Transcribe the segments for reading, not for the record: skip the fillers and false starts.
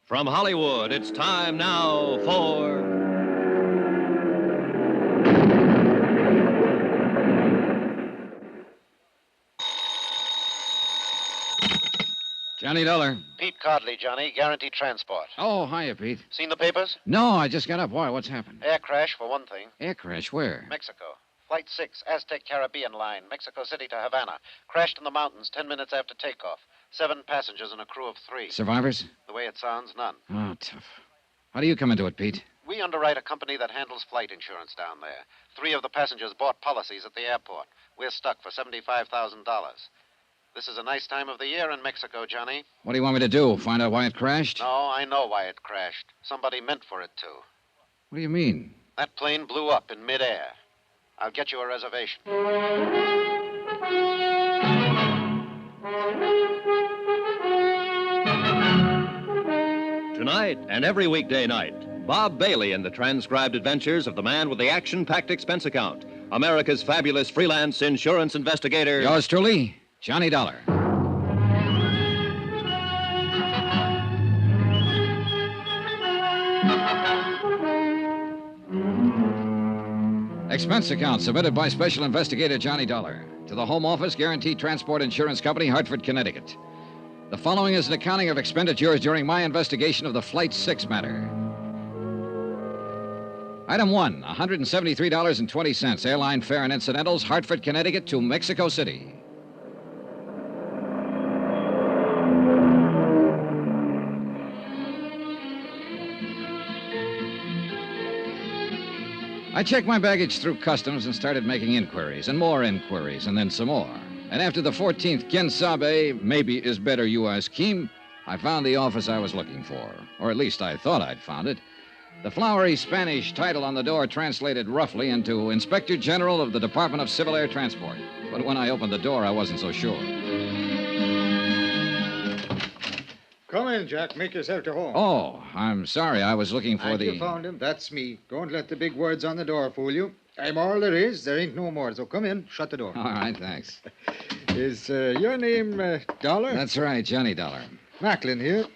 From Hollywood, it's time now for... Johnny Dollar. Pete Codley, Johnny. Guaranteed transport. Oh, hiya, Pete. Seen the papers? No, I just got up. Why? What's happened? Air crash, for one thing. Air crash? Where? Mexico. Flight 6, Aztec Caribbean line, Mexico City to Havana. Crashed in the mountains 10 minutes after takeoff. 7 passengers and a crew of 3. Survivors? The way it sounds, none. Oh, tough. How do you come into it, Pete? We underwrite a company that handles flight insurance down there. 3 of the passengers bought policies at the airport. We're stuck for $75,000. This is a nice time of the year in Mexico, Johnny. What do you want me to do? Find out why it crashed? No, I know why it crashed. Somebody meant for it to. What do you mean? That plane blew up in midair. I'll get you a reservation. Tonight and every weekday night, Bob Bailey in the transcribed adventures of the man with the action-packed expense account, America's fabulous freelance insurance investigator... Yours truly, Johnny Dollar. Expense account submitted by Special Investigator Johnny Dollar to the Home Office Guaranteed Transport Insurance Company, Hartford, Connecticut. The following is an accounting of expenditures during my investigation of the Flight 6 matter. Item 1, $173.20, airline fare and incidentals, Hartford, Connecticut to Mexico City. I checked my baggage through customs and started making inquiries, and more inquiries, and then some more. And after the 14th Quien Sabe, maybe is better you ask him, I found the office I was looking for. Or at least I thought I'd found it. The flowery Spanish title on the door translated roughly into Inspector General of the Department of Civil Air Transport. But when I opened the door, I wasn't so sure. Come in, Jack. Make yourself to home. Oh, I'm sorry. I was looking for You found him. That's me. Don't let the big words on the door fool you. I'm all there is. There ain't no more. So come in. Shut the door. All right, thanks. Is your name Dollar? That's right, Johnny Dollar. Macklin here.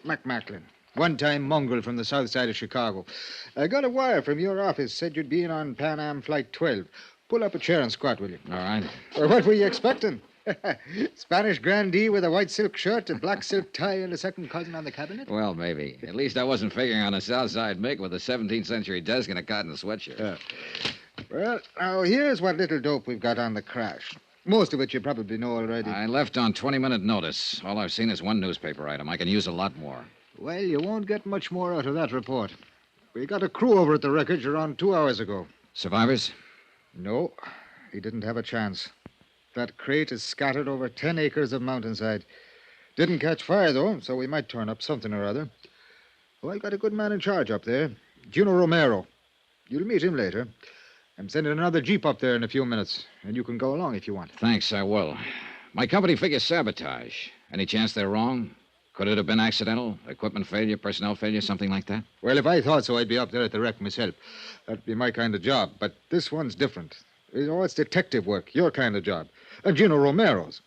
Macklin. One-time mongrel from the south side of Chicago. I got a wire from your office. Said you'd be in on Pan Am Flight 12. Pull up a chair and squat, will you? All right. Or what were you expecting? Spanish grandee with a white silk shirt, a black silk tie, and a second cousin on the cabinet? Well, maybe. At least I wasn't figuring on a South Side Mick with a 17th century desk and a cotton sweatshirt. Well, now, here's what little dope we've got on the crash. Most of it you probably know already. I left on 20-minute notice. All I've seen is one newspaper item. I can use a lot more. Well, you won't get much more out of that report. We got a crew over at the wreckage around 2 hours ago. Survivors? No, he didn't have a chance. That crate is scattered over 10 acres of mountainside. Didn't catch fire, though, so we might turn up something or other. Oh, I got a good man in charge up there, Juno Romero. You'll meet him later. I'm sending another jeep up there in a few minutes, and you can go along if you want. Thanks, I will. My company figures sabotage. Any chance they're wrong? Could it have been accidental? Equipment failure, personnel failure, something like that? Well, if I thought so, I'd be up there at the wreck myself. That'd be my kind of job, but this one's different. You know, it's detective work, your kind of job. And Gino Romero's.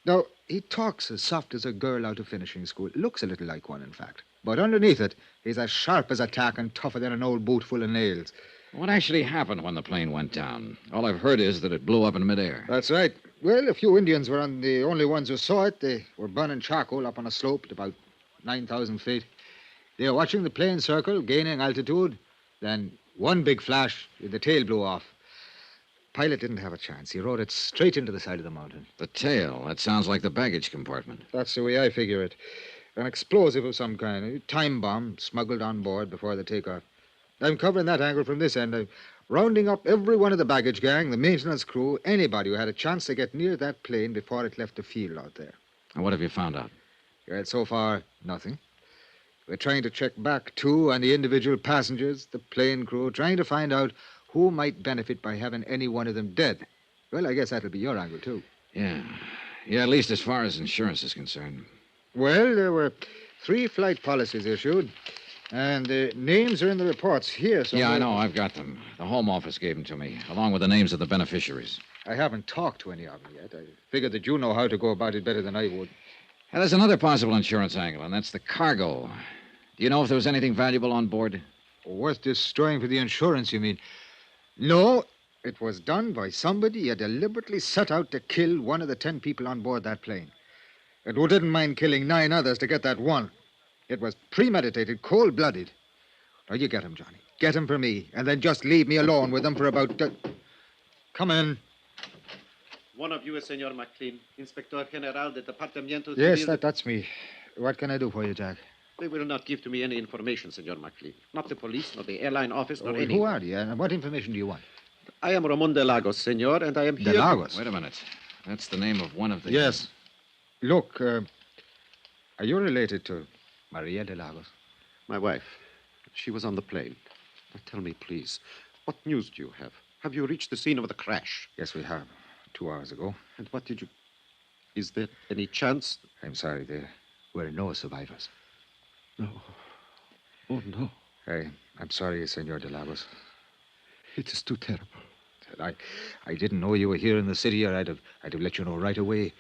Now, he talks as soft as a girl out of finishing school. Looks a little like one, in fact. But underneath it, he's as sharp as a tack and tougher than an old boot full of nails. What actually happened when the plane went down? All I've heard is that it blew up in midair. That's right. Well, a few Indians were the only ones who saw it. They were burning charcoal up on a slope at about 9,000 feet. They were watching the plane circle, gaining altitude. Then one big flash, the tail blew off. Pilot didn't have a chance. He rode it straight into the side of the mountain. The tail? That sounds like the baggage compartment. That's the way I figure it. An explosive of some kind, a time bomb smuggled on board before the takeoff. I'm covering that angle from this end. I'm rounding up every one of the baggage gang, the maintenance crew, anybody who had a chance to get near that plane before it left the field out there. And what have you found out? Well, so far, nothing. We're trying to check back, too, on the individual passengers, the plane crew, trying to find out who might benefit by having any one of them dead. Well, I guess that'll be your angle, too. Yeah, at least as far as insurance is concerned. Well, there were 3 flight policies issued, and the names are in the reports here. Yeah, I know. I've got them. The Home Office gave them to me, along with the names of the beneficiaries. I haven't talked to any of them yet. I figured that you know how to go about it better than I would. And there's another possible insurance angle, and that's the cargo. You know if there was anything valuable on board? Worth destroying for the insurance, you mean? No, it was done by somebody who deliberately set out to kill one of the 10 people on board that plane. And who didn't mind killing 9 others to get that one. It was premeditated, cold-blooded. Now, you get him, Johnny. Get him for me, and then just leave me alone with him for about... Come in. One of you is Senor McLean, Inspector General del Departamento Yes, Civil. that's me. What can I do for you, Jack? They will not give to me any information, Senor McLean. Not the police, nor the airline office, nor Oh, any. who are you, and what information do you want? I am Ramon de Lagos, Senor, and I am here... De Lagos? Wait a minute. That's the name of one of the... Yes. Look, are you related to Maria de Lagos? My wife. She was on the plane. Now tell me, please, what news do you have? Have you reached the scene of the crash? Yes, we have. 2 hours ago. And what did you... Is there any chance... I'm sorry, there were no survivors. No. Oh, no. I'm sorry, Senor de Lagos. It is too terrible. I didn't know you were here in the city, or I'd have let you know right away.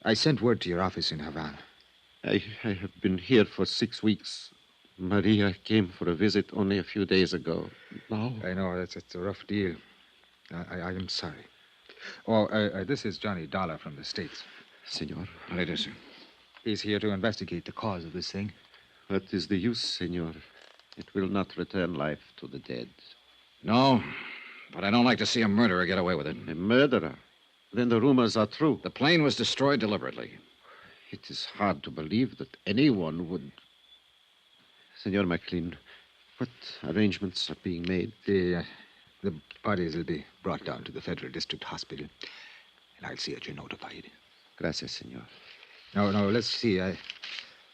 I sent word to your office in Havana. I have been here for 6 weeks. Maria came for a visit only a few days ago. Now... I know, it's a rough deal. I am sorry. Oh, this is Johnny Dollar from the States. Senor. How do you do, sir? He's here to investigate the cause of this thing. What is the use, Senor? It will not return life to the dead. No, but I don't like to see a murderer get away with it. A murderer? Then the rumors are true. The plane was destroyed deliberately. It is hard to believe that anyone would... Senor McLean, what arrangements are being made? The bodies will be brought down to the Federal District Hospital, and I'll see that you're notified. Gracias, Senor. No, let's see.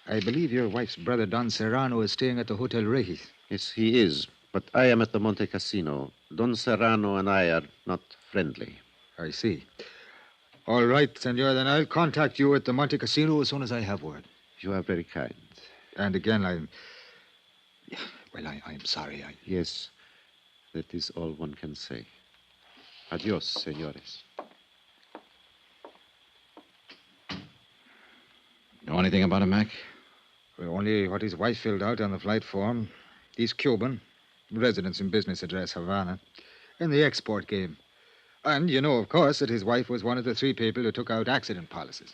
I believe your wife's brother, Don Serrano, is staying at the Hotel Regis. Yes, he is. But I am at the Monte Casino. Don Serrano and I are not friendly. I see. All right, senor, then I'll contact you at the Monte Casino as soon as I have word. You are very kind. And again, I'm sorry. Yes, that is all one can say. Adios, senores. Know anything about him, Mac? Well, only what his wife filled out on the flight form. He's Cuban, residence and business address Havana, in the export game. And you know, of course, that his wife was one of the 3 people who took out accident policies.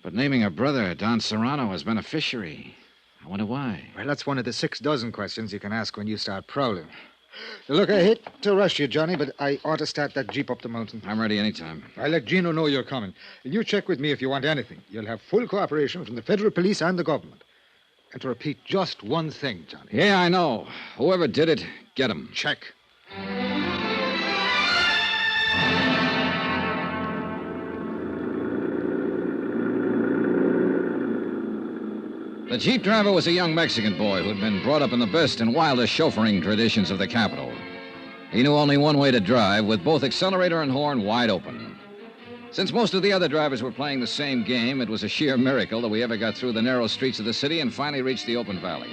But naming a brother, Don Serrano, as beneficiary. I wonder why. Well, that's one of the 6 dozen questions you can ask when you start prowling. Look, I hate to rush you, Johnny, but I ought to start that jeep up the mountain. I'm ready anytime. I'll let Gino know you're coming. And you check with me if you want anything. You'll have full cooperation from the federal police and the government. And to repeat just one thing, Johnny. Yeah, I know. Whoever did it, get him. Check. The Jeep driver was a young Mexican boy who'd been brought up in the best and wildest chauffeuring traditions of the capital. He knew only one way to drive, with both accelerator and horn wide open. Since most of the other drivers were playing the same game, it was a sheer miracle that we ever got through the narrow streets of the city and finally reached the open valley.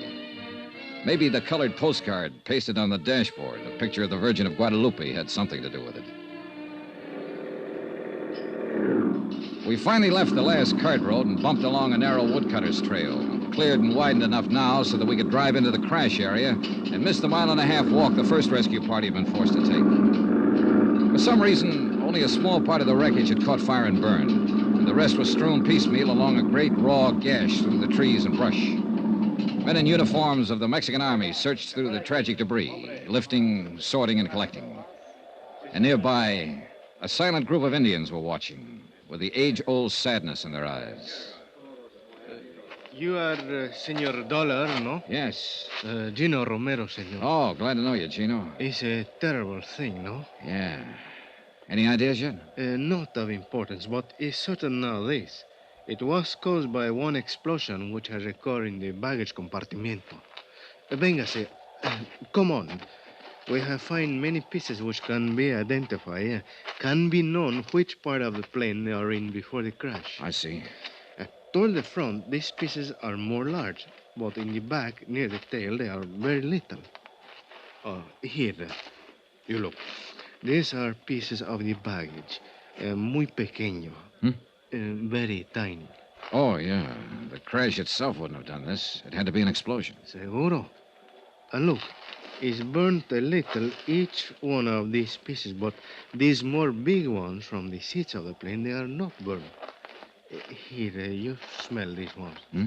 Maybe the colored postcard pasted on the dashboard, a picture of the Virgin of Guadalupe, had something to do with it. We finally left the last cart road and bumped along a narrow woodcutter's trail, cleared and widened enough now so that we could drive into the crash area and miss the 1.5-mile walk the first rescue party had been forced to take. For some reason, only a small part of the wreckage had caught fire and burned, and the rest was strewn piecemeal along a great raw gash through the trees and brush. Men in uniforms of the Mexican Army searched through the tragic debris, lifting, sorting, and collecting. And nearby, a silent group of Indians were watching, with the age-old sadness in their eyes. You are Senor Dollar, no? Yes. Gino Romero, senor. Oh, glad to know you, Gino. It's a terrible thing, no? Yeah. Any ideas yet? Not of importance, but it's certain nowadays. It was caused by one explosion which has occurred in the baggage compartimento. Véngase. Come on. We have found many pieces which can be identified, can be known which part of the plane they are in before the crash. I see. Toward the front, these pieces are more large, but in the back, near the tail, they are very little. Oh, here, you look. These are pieces of the baggage, muy pequeño, very tiny. Oh, yeah. The crash itself wouldn't have done this. It had to be an explosion. Seguro. And look, it's burnt a little, each one of these pieces, but these more big ones from the seats of the plane, they are not burnt. Here, you smell these ones. Hmm?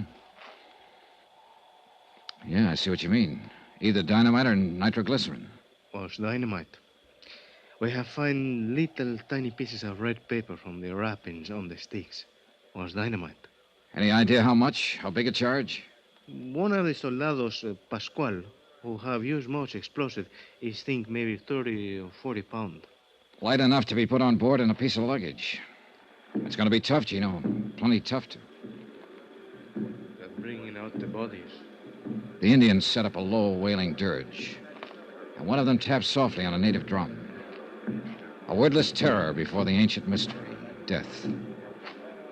Yeah, I see what you mean. Either dynamite or nitroglycerin. Was dynamite. We have found little tiny pieces of red paper from the wrappings on the sticks. Was dynamite. Any idea how much? How big a charge? One of the soldados, Pascual, who have used much explosive, is think maybe 30 or 40 pounds. Light enough to be put on board in a piece of luggage. It's going to be tough, Gino. Plenty tough to. They're bringing out the bodies. The Indians set up a low, wailing dirge. And one of them tapped softly on a native drum. A wordless terror before the ancient mystery, death.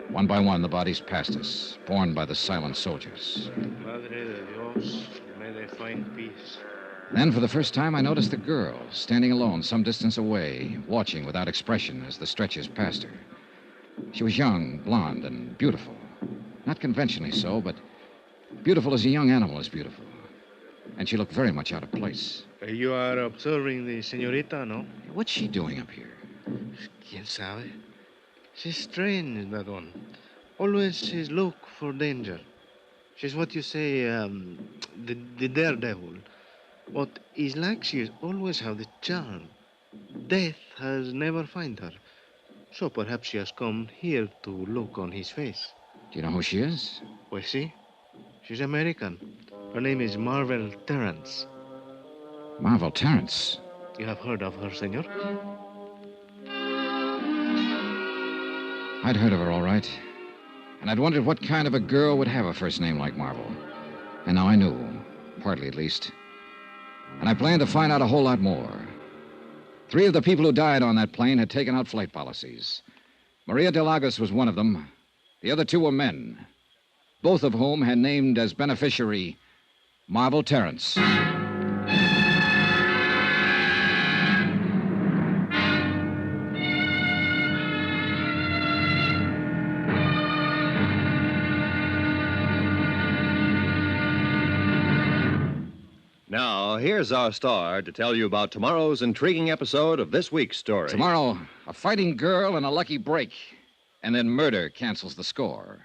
One by one, the bodies passed us, borne by the silent soldiers. Madre de Dios, may they find peace. Then, for the first time, I noticed the girl, standing alone some distance away, watching without expression as the stretchers passed her. She was young, blonde, and beautiful. Not conventionally so, but beautiful as a young animal is beautiful. And she looked very much out of place. You are observing the señorita, no? What's she doing up here? ¿Quién sabe? She's strange, that one. Always she's look for danger. She's what you say, the daredevil. What is like she's always have the charm. Death has never find her. So perhaps she has come here to look on his face. Do you know who she is? Pues sí. She's American. Her name is Marvel Terrence. Marvel Terrence. You have heard of her, senor? I'd heard of her, all right. And I'd wondered what kind of a girl would have a first name like Marvel. And now I knew, partly at least. And I planned to find out a whole lot more. 3 of the people who died on that plane had taken out flight policies. Maria de Lagos was one of them. The other 2 were men, both of whom had named as beneficiary Marvel Terrence. Now, here's our star to tell you about tomorrow's intriguing episode of this week's story. Tomorrow, a fighting girl and a lucky break. And then murder cancels the score.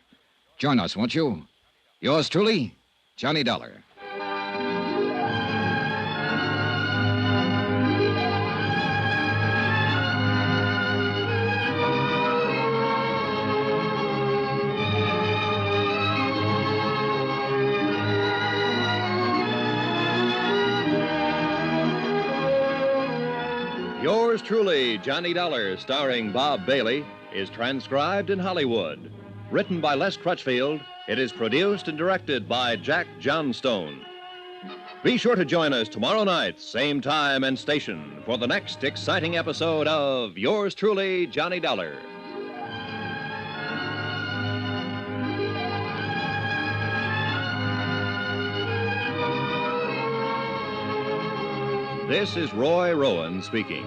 Join us, won't you? Yours truly, Johnny Dollar. Yours truly, Johnny Dollar, starring Bob Bailey, is transcribed in Hollywood. Written by Les Crutchfield, it is produced and directed by Jack Johnstone. Be sure to join us tomorrow night, same time and station, for the next exciting episode of Yours truly, Johnny Dollar. This is Roy Rowan speaking.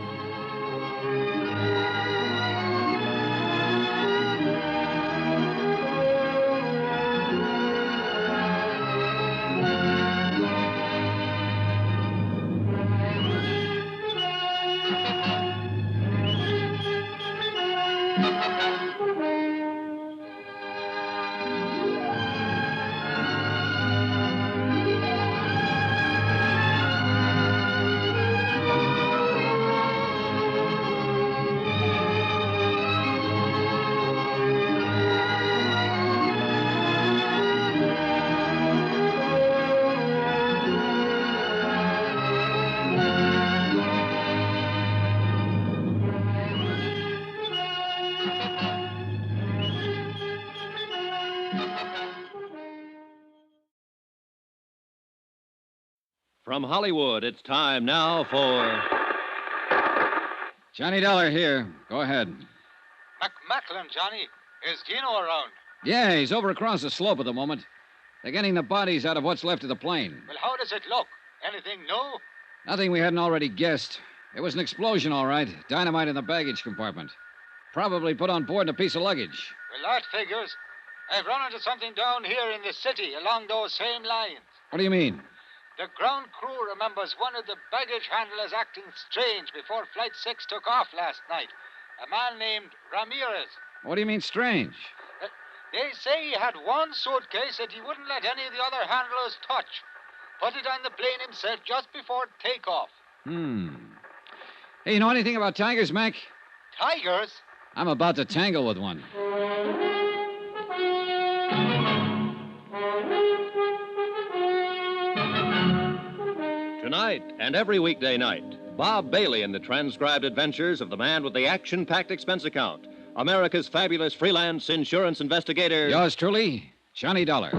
From Hollywood, it's time now for... Johnny Dollar here. Go ahead. Macklin, Johnny. Is Gino around? Yeah, he's over across the slope at the moment. They're getting the bodies out of what's left of the plane. Well, how does it look? Anything new? Nothing we hadn't already guessed. It was an explosion, all right. Dynamite in the baggage compartment. Probably put on board in a piece of luggage. Well, that figures. I've run into something down here in the city along those same lines. What do you mean? The ground crew remembers one of the baggage handlers acting strange before Flight 6 took off last night. A man named Ramirez. What do you mean strange? They say he had one suitcase that he wouldn't let any of the other handlers touch. Put it on the plane himself just before takeoff. Hey, you know anything about tigers, Mac? Tigers? I'm about to tangle with one. Tonight and every weekday night, Bob Bailey in the transcribed adventures of the man with the action-packed expense account, America's fabulous freelance insurance investigator. Yours truly, Johnny Dollar.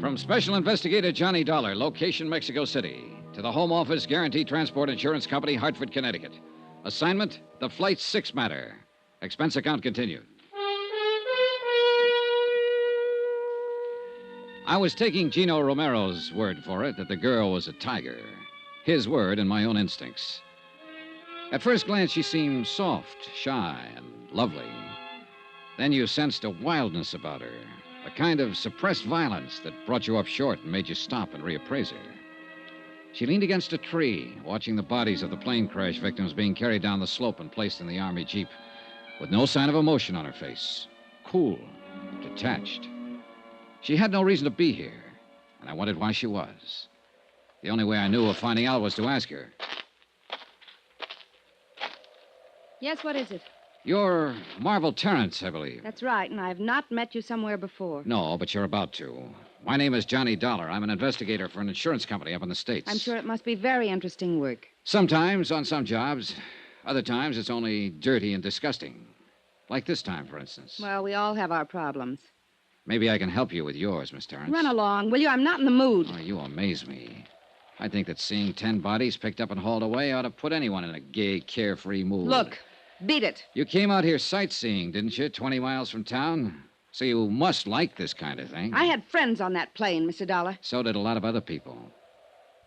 From Special Investigator Johnny Dollar, location Mexico City, to the Home Office Guaranteed Transport Insurance Company, Hartford, Connecticut. Assignment, the Flight 6 matter. Expense account continued. I was taking Gino Romero's word for it that the girl was a tiger. His word and my own instincts. At first glance, she seemed soft, shy, and lovely. Then you sensed a wildness about her, a kind of suppressed violence that brought you up short and made you stop and reappraise her. She leaned against a tree, watching the bodies of the plane crash victims being carried down the slope and placed in the Army Jeep, with no sign of emotion on her face. Cool, detached. She had no reason to be here, and I wondered why she was. The only way I knew of finding out was to ask her. Yes, what is it? You're Marvel Terrence, I believe. That's right, and I've not met you somewhere before. No, but you're about to. My name is Johnny Dollar. I'm an investigator for an insurance company up in the States. I'm sure it must be very interesting work. Sometimes, on some jobs. Other times, it's only dirty and disgusting. Like this time, for instance. Well, we all have our problems. Maybe I can help you with yours, Miss Terrence. Run along, will you? I'm not in the mood. Oh, you amaze me. I think that seeing 10 bodies picked up and hauled away ought to put anyone in a gay, carefree mood. Look, beat it. You came out here sightseeing, didn't you? 20 miles from town? So you must like this kind of thing. I had friends on that plane, Mr. Dollar. So did a lot of other people.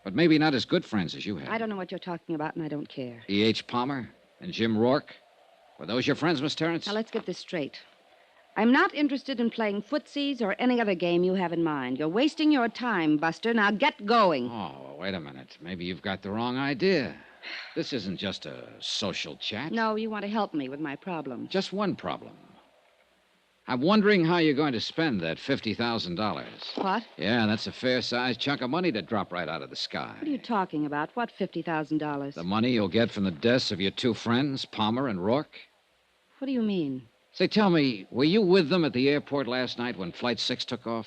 But maybe not as good friends as you had. I don't know what you're talking about, and I don't care. E.H. Palmer and Jim Rourke? Were those your friends, Miss Terrence? Now, let's get this straight. I'm not interested in playing footsies or any other game you have in mind. You're wasting your time, Buster. Now get going. Oh, well, wait a minute. Maybe you've got the wrong idea. This isn't just a social chat. No, you want to help me with my problem. Just one problem. I'm wondering how you're going to spend that $50,000. What? Yeah, that's a fair-sized chunk of money to drop right out of the sky. What are you talking about? What $50,000? The money you'll get from the deaths of your two friends, Palmer and Rourke. What do you mean? Say, tell me, were you with them at the airport last night when Flight 6 took off?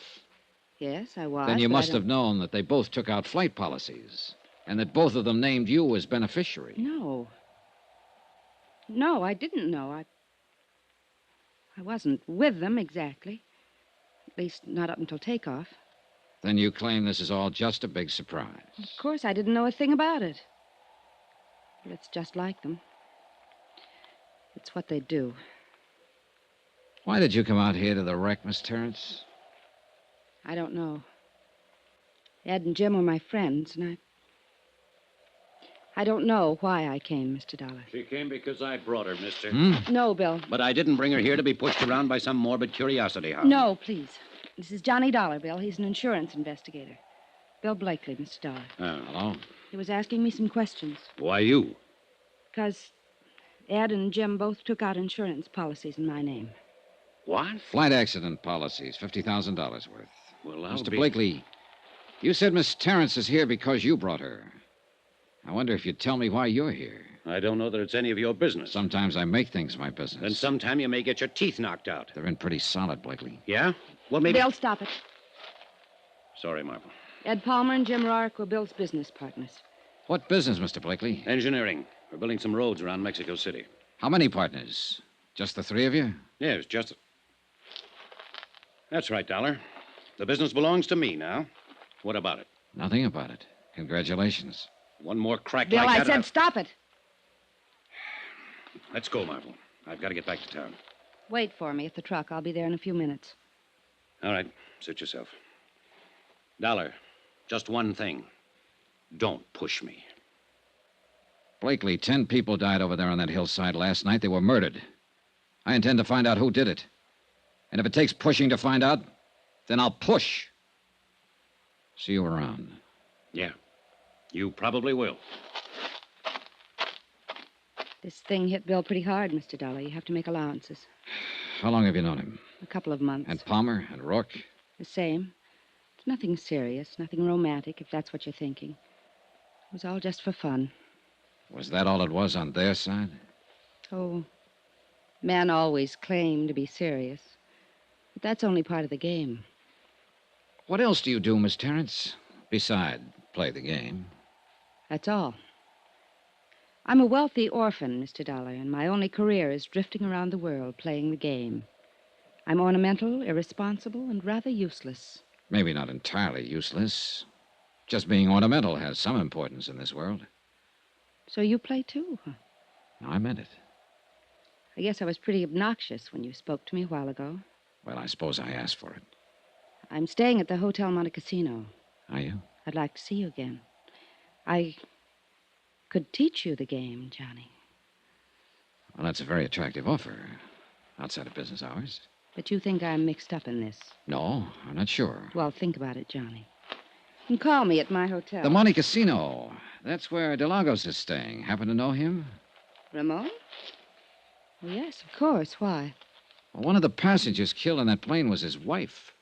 Yes, I was. Then you but I must don't- have known that they both took out flight policies and that both of them named you as beneficiary. No. No, I didn't know. I wasn't with them exactly. At least not up until takeoff. Then you claim this is all just a big surprise. Of course, I didn't know a thing about it. But it's just like them. It's what they do. Why did you come out here to the wreck, Miss Terrence? I don't know. Ed and Jim were my friends, and I don't know why I came, Mr. Dollar. She came because I brought her, mister. No, Bill. But I didn't bring her here to be pushed around by some morbid curiosity hound. No, please. This is Johnny Dollar, Bill. He's an insurance investigator. Bill Blakely, Mr. Dollar. Oh. Hello? He was asking me some questions. Why you? Because Ed and Jim both took out insurance policies in my name. What? Flight accident policies, $50,000 worth. Well, I'll Mr. be... Blakely, you said Miss Terrence is here because you brought her. I wonder if you'd tell me why you're here. I don't know that it's any of your business. Sometimes I make things my business. Then sometime you may get your teeth knocked out. They're in pretty solid, Blakely. Yeah? Well, maybe... Bill, stop it. Sorry, Marvel. Ed Palmer and Jim Rourke were Bill's business partners. What business, Mr. Blakely? Engineering. We're building some roads around Mexico City. How many partners? Just the three of you? Yes, just... That's right, Dollar. The business belongs to me now. What about it? Nothing about it. Congratulations. One more crack Bill, like I that... said stop it. Let's go, Marvel. I've got to get back to town. Wait for me at the truck. I'll be there in a few minutes. All right. Suit yourself. Dollar, just one thing. Don't push me. Blakely, 10 people died over there on that hillside last night. They were murdered. I intend to find out who did it. And if it takes pushing to find out, then I'll push. See you around. Yeah, you probably will. This thing hit Bill pretty hard, Mr. Dollar. You have to make allowances. How long have you known him? A couple of months. And Palmer and Rourke? The same. It's nothing serious, nothing romantic, if that's what you're thinking. It was all just for fun. Was that all it was on their side? Oh, men always claim to be serious. But that's only part of the game. What else do you do, Miss Terrence, beside play the game? That's all. I'm a wealthy orphan, Mr. Dollar, and my only career is drifting around the world playing the game. I'm ornamental, irresponsible, and rather useless. Maybe not entirely useless. Just being ornamental has some importance in this world. So you play too, huh? I meant it. I guess I was pretty obnoxious when you spoke to me a while ago. Well, I suppose I asked for it. I'm staying at the Hotel Monte Cassino. Are you? I'd like to see you again. I could teach you the game, Johnny. Well, that's a very attractive offer. Outside of business hours. But you think I'm mixed up in this? No, I'm not sure. Well, think about it, Johnny. You can call me at my hotel. The Monte Cassino. That's where Delagos is staying. Happen to know him? Ramon? Well, yes, of course. Why? Well, one of the passengers killed on that plane was his wife.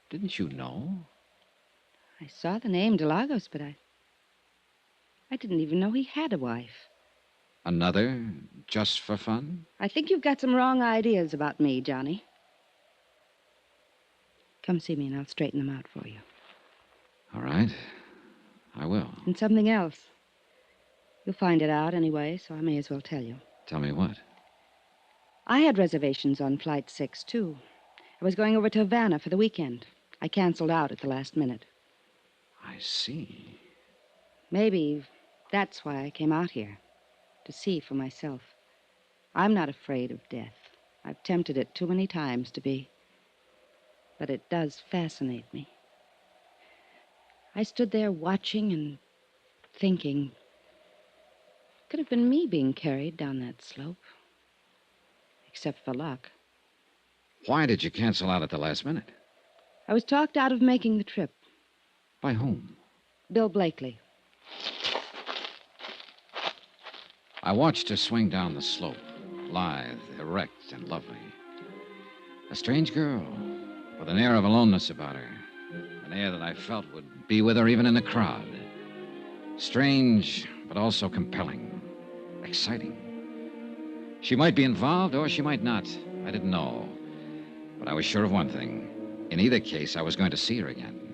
Didn't you know? I saw the name Delagos, but I didn't even know he had a wife. Another just for fun? I think you've got some wrong ideas about me, Johnny. Come see me and I'll straighten them out for you. All right. I will. And something else. You'll find it out anyway, so I may as well tell you. Tell me what? I had reservations on Flight 6, too. I was going over to Havana for the weekend. I canceled out at the last minute. I see. Maybe that's why I came out here. To see for myself. I'm not afraid of death. I've tempted it too many times to be. But it does fascinate me. I stood there watching and thinking. Could have been me being carried down that slope. Except for luck. Why did you cancel out at the last minute? I was talked out of making the trip. By whom? Bill Blakely. I watched her swing down the slope, lithe, erect, and lovely. A strange girl, with an air of aloneness about her. An air that I felt would be with her even in a crowd. Strange, but also compelling. Exciting. She might be involved, or she might not. I didn't know. But I was sure of one thing. In either case, I was going to see her again.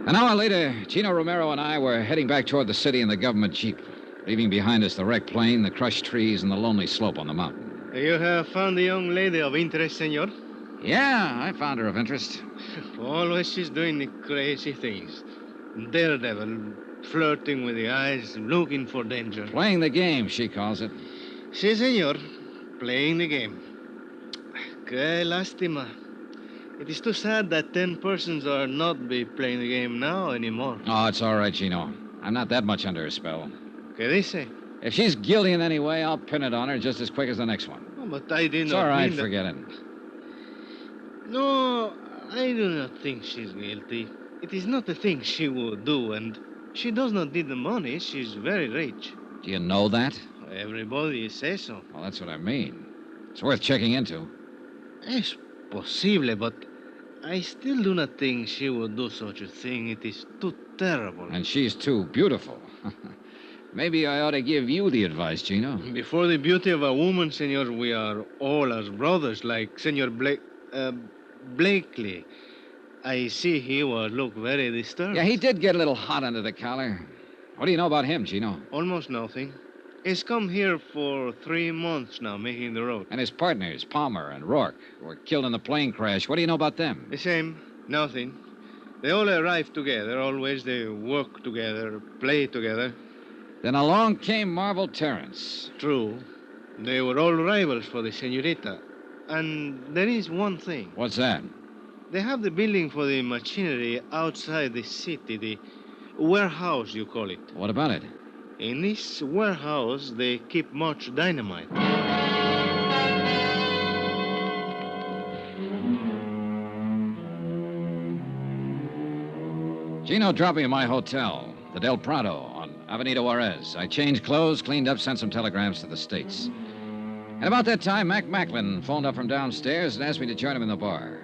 An hour later, Gino Romero and I were heading back toward the city in the government jeep, leaving behind us the wrecked plane, the crushed trees, and the lonely slope on the mountain. You have found a young lady of interest, senor? Yeah, I found her of interest. Always she's doing the crazy things. Daredevil, flirting with the eyes, looking for danger. Playing the game, she calls it. Si, senor. Playing the game. Que lástima. It is too sad that 10 persons are not be playing the game now anymore. Oh, it's all right, Gino. I'm not that much under her spell. ¿Qué dice? If she's guilty in any way, I'll pin it on her just as quick as the next one. Oh, but I did It's not all right, mean that... forget it. No, I do not think she's guilty. It is not a thing she would do, and she does not need the money. She's very rich. Do you know that? Everybody says so. Well, that's what I mean. It's worth checking into. Es posible, but I still do not think she would do such a thing. It is too terrible. And she's too beautiful. Maybe I ought to give you the advice, Gino. Before the beauty of a woman, senor, we are all as brothers, like Senor Blakely. I see he will look very disturbed. Yeah, he did get a little hot under the collar. What do you know about him, Gino? Almost nothing. He's come here for 3 months now, making the road. And his partners, Palmer and Rourke, who were killed in the plane crash. What do you know about them? The same. Nothing. They all arrive together. Always they work together, play together. Then along came Marvel Terrence. True. They were all rivals for the senorita. And there is one thing. What's that? They have the building for the machinery outside the city, the warehouse, you call it. What about it? In this warehouse, they keep much dynamite. Gino dropped me at my hotel, the Del Prado, on Avenida Juarez. I changed clothes, cleaned up, sent some telegrams to the States. And about that time, Mac Macklin phoned up from downstairs and asked me to join him in the bar.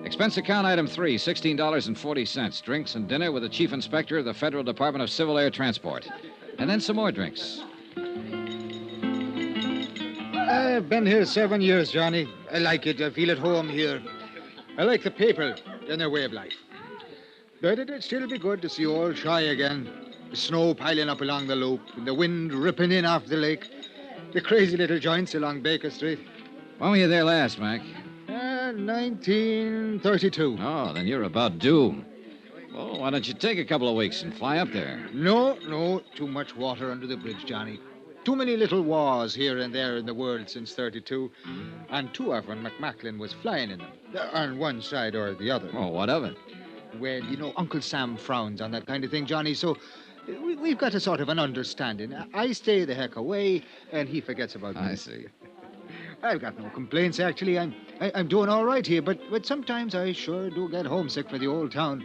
Expense account item 3, $16.40. Drinks and dinner with the chief inspector of the Federal Department of Civil Air Transport. And then some more drinks. I've been here 7 years, Johnny. I like it. I feel at home here. I like the people and their way of life. But it'd still be good to see old Shy again. The snow piling up along the loop and the wind ripping in off the lake. The crazy little joints along Baker Street. When were you there last, Mac? 1932. Oh, then you're about due. Well, why don't you take a couple of weeks and fly up there? No. Too much water under the bridge, Johnny. Too many little wars here and there in the world since 32. And too often McMacklin was flying in them. On one side or the other. Oh, what of it? Well, Uncle Sam frowns on that kind of thing, Johnny, so we've got a sort of an understanding. I stay the heck away, and he forgets about me. I see. I've got no complaints, actually. I'm doing all right here, but sometimes I sure do get homesick for the old town.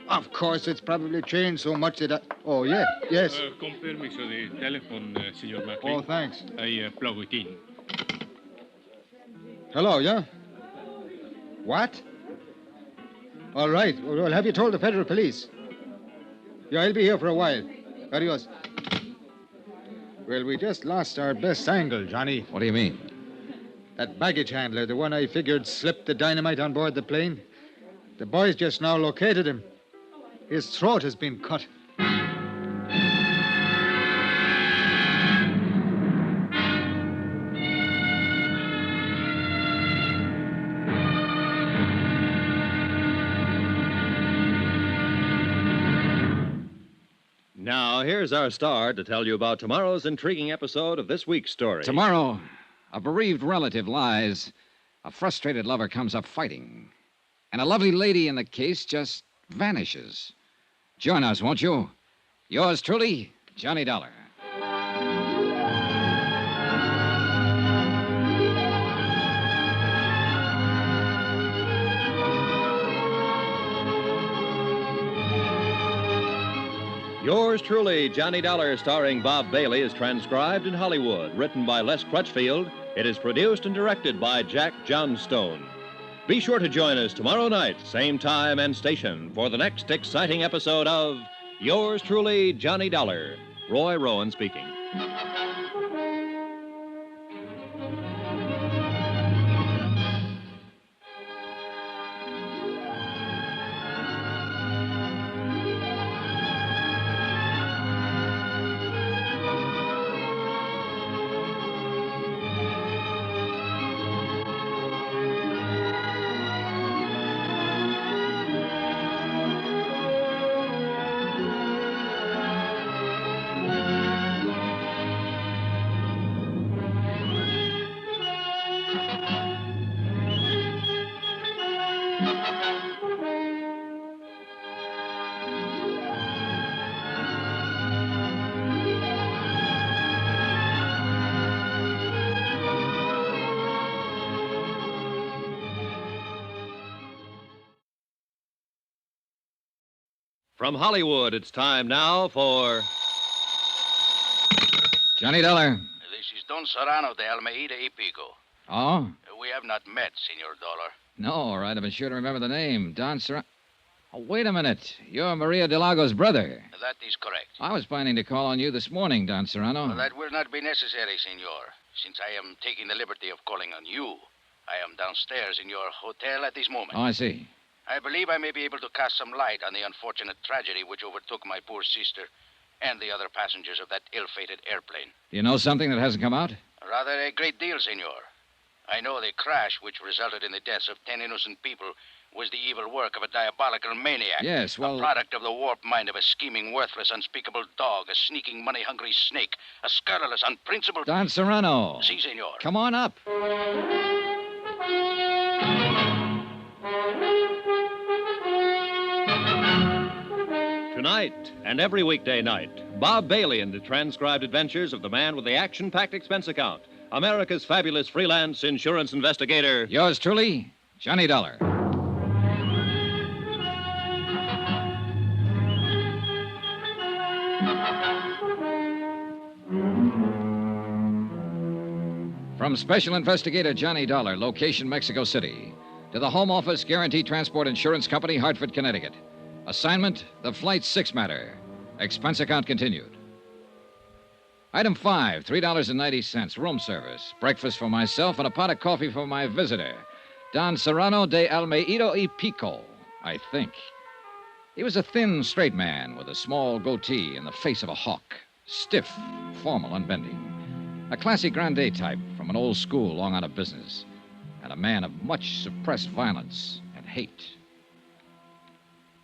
Of course, it's probably changed so much that Oh, yeah, yes. Con permiso de telephone, Senor McLean. Oh, thanks. I plug it in. Hello, yeah? What? All right. Well, have you told the federal police? Yeah, I'll be here for a while. Adios. Well, we just lost our best angle, Johnny. What do you mean? That baggage handler, the one I figured slipped the dynamite on board the plane. The boys just now located him. His throat has been cut. Now, here's our star to tell you about tomorrow's intriguing episode of this week's story. Tomorrow, a bereaved relative lies. A frustrated lover comes up fighting. And a lovely lady in the case just vanishes. Join us, won't you? Yours truly, Johnny Dollar. Yours truly, Johnny Dollar, starring Bob Bailey, is transcribed in Hollywood. Written by Les Crutchfield, it is produced and directed by Jack Johnstone. Be sure to join us tomorrow night, same time and station, for the next exciting episode of Yours truly, Johnny Dollar. Roy Rowan speaking. From Hollywood, it's time now for Johnny Dollar. This is Don Serrano de Almeida y Pico. Oh? We have not met, Senor Dollar. No, all right. I've been sure to remember the name. Don Serrano. Oh, wait a minute. You're Maria Delago's brother. That is correct. I was planning to call on you this morning, Don Serrano. Well, that will not be necessary, Senor, since I am taking the liberty of calling on you. I am downstairs in your hotel at this moment. Oh, I see. I believe I may be able to cast some light on the unfortunate tragedy which overtook my poor sister and the other passengers of that ill-fated airplane. Do you know something that hasn't come out? Rather a great deal, Senor. I know the crash which resulted in the deaths of 10 innocent people was the evil work of a diabolical maniac. Yes, well... A product of the warped mind of a scheming, worthless, unspeakable dog, a sneaking, money-hungry snake, a scurrilous, unprincipled... Don Serrano. Si, Senor. Come on up. Tonight and every weekday night, Bob Bailey in the transcribed adventures of the man with the action-packed expense account, America's fabulous freelance insurance investigator. Yours truly, Johnny Dollar. From Special Investigator Johnny Dollar, location Mexico City, to the Home Office Guaranteed Transport Insurance Company, Hartford, Connecticut. Assignment, the Flight 6 matter. Expense account continued. Item 5, $3.90, room service. Breakfast for myself and a pot of coffee for my visitor, Don Serrano de Almeida y Pico, I think. He was a thin, straight man with a small goatee and the face of a hawk. Stiff, formal, unbending. A classy grande type from an old school long out of business. And a man of much suppressed violence and hate.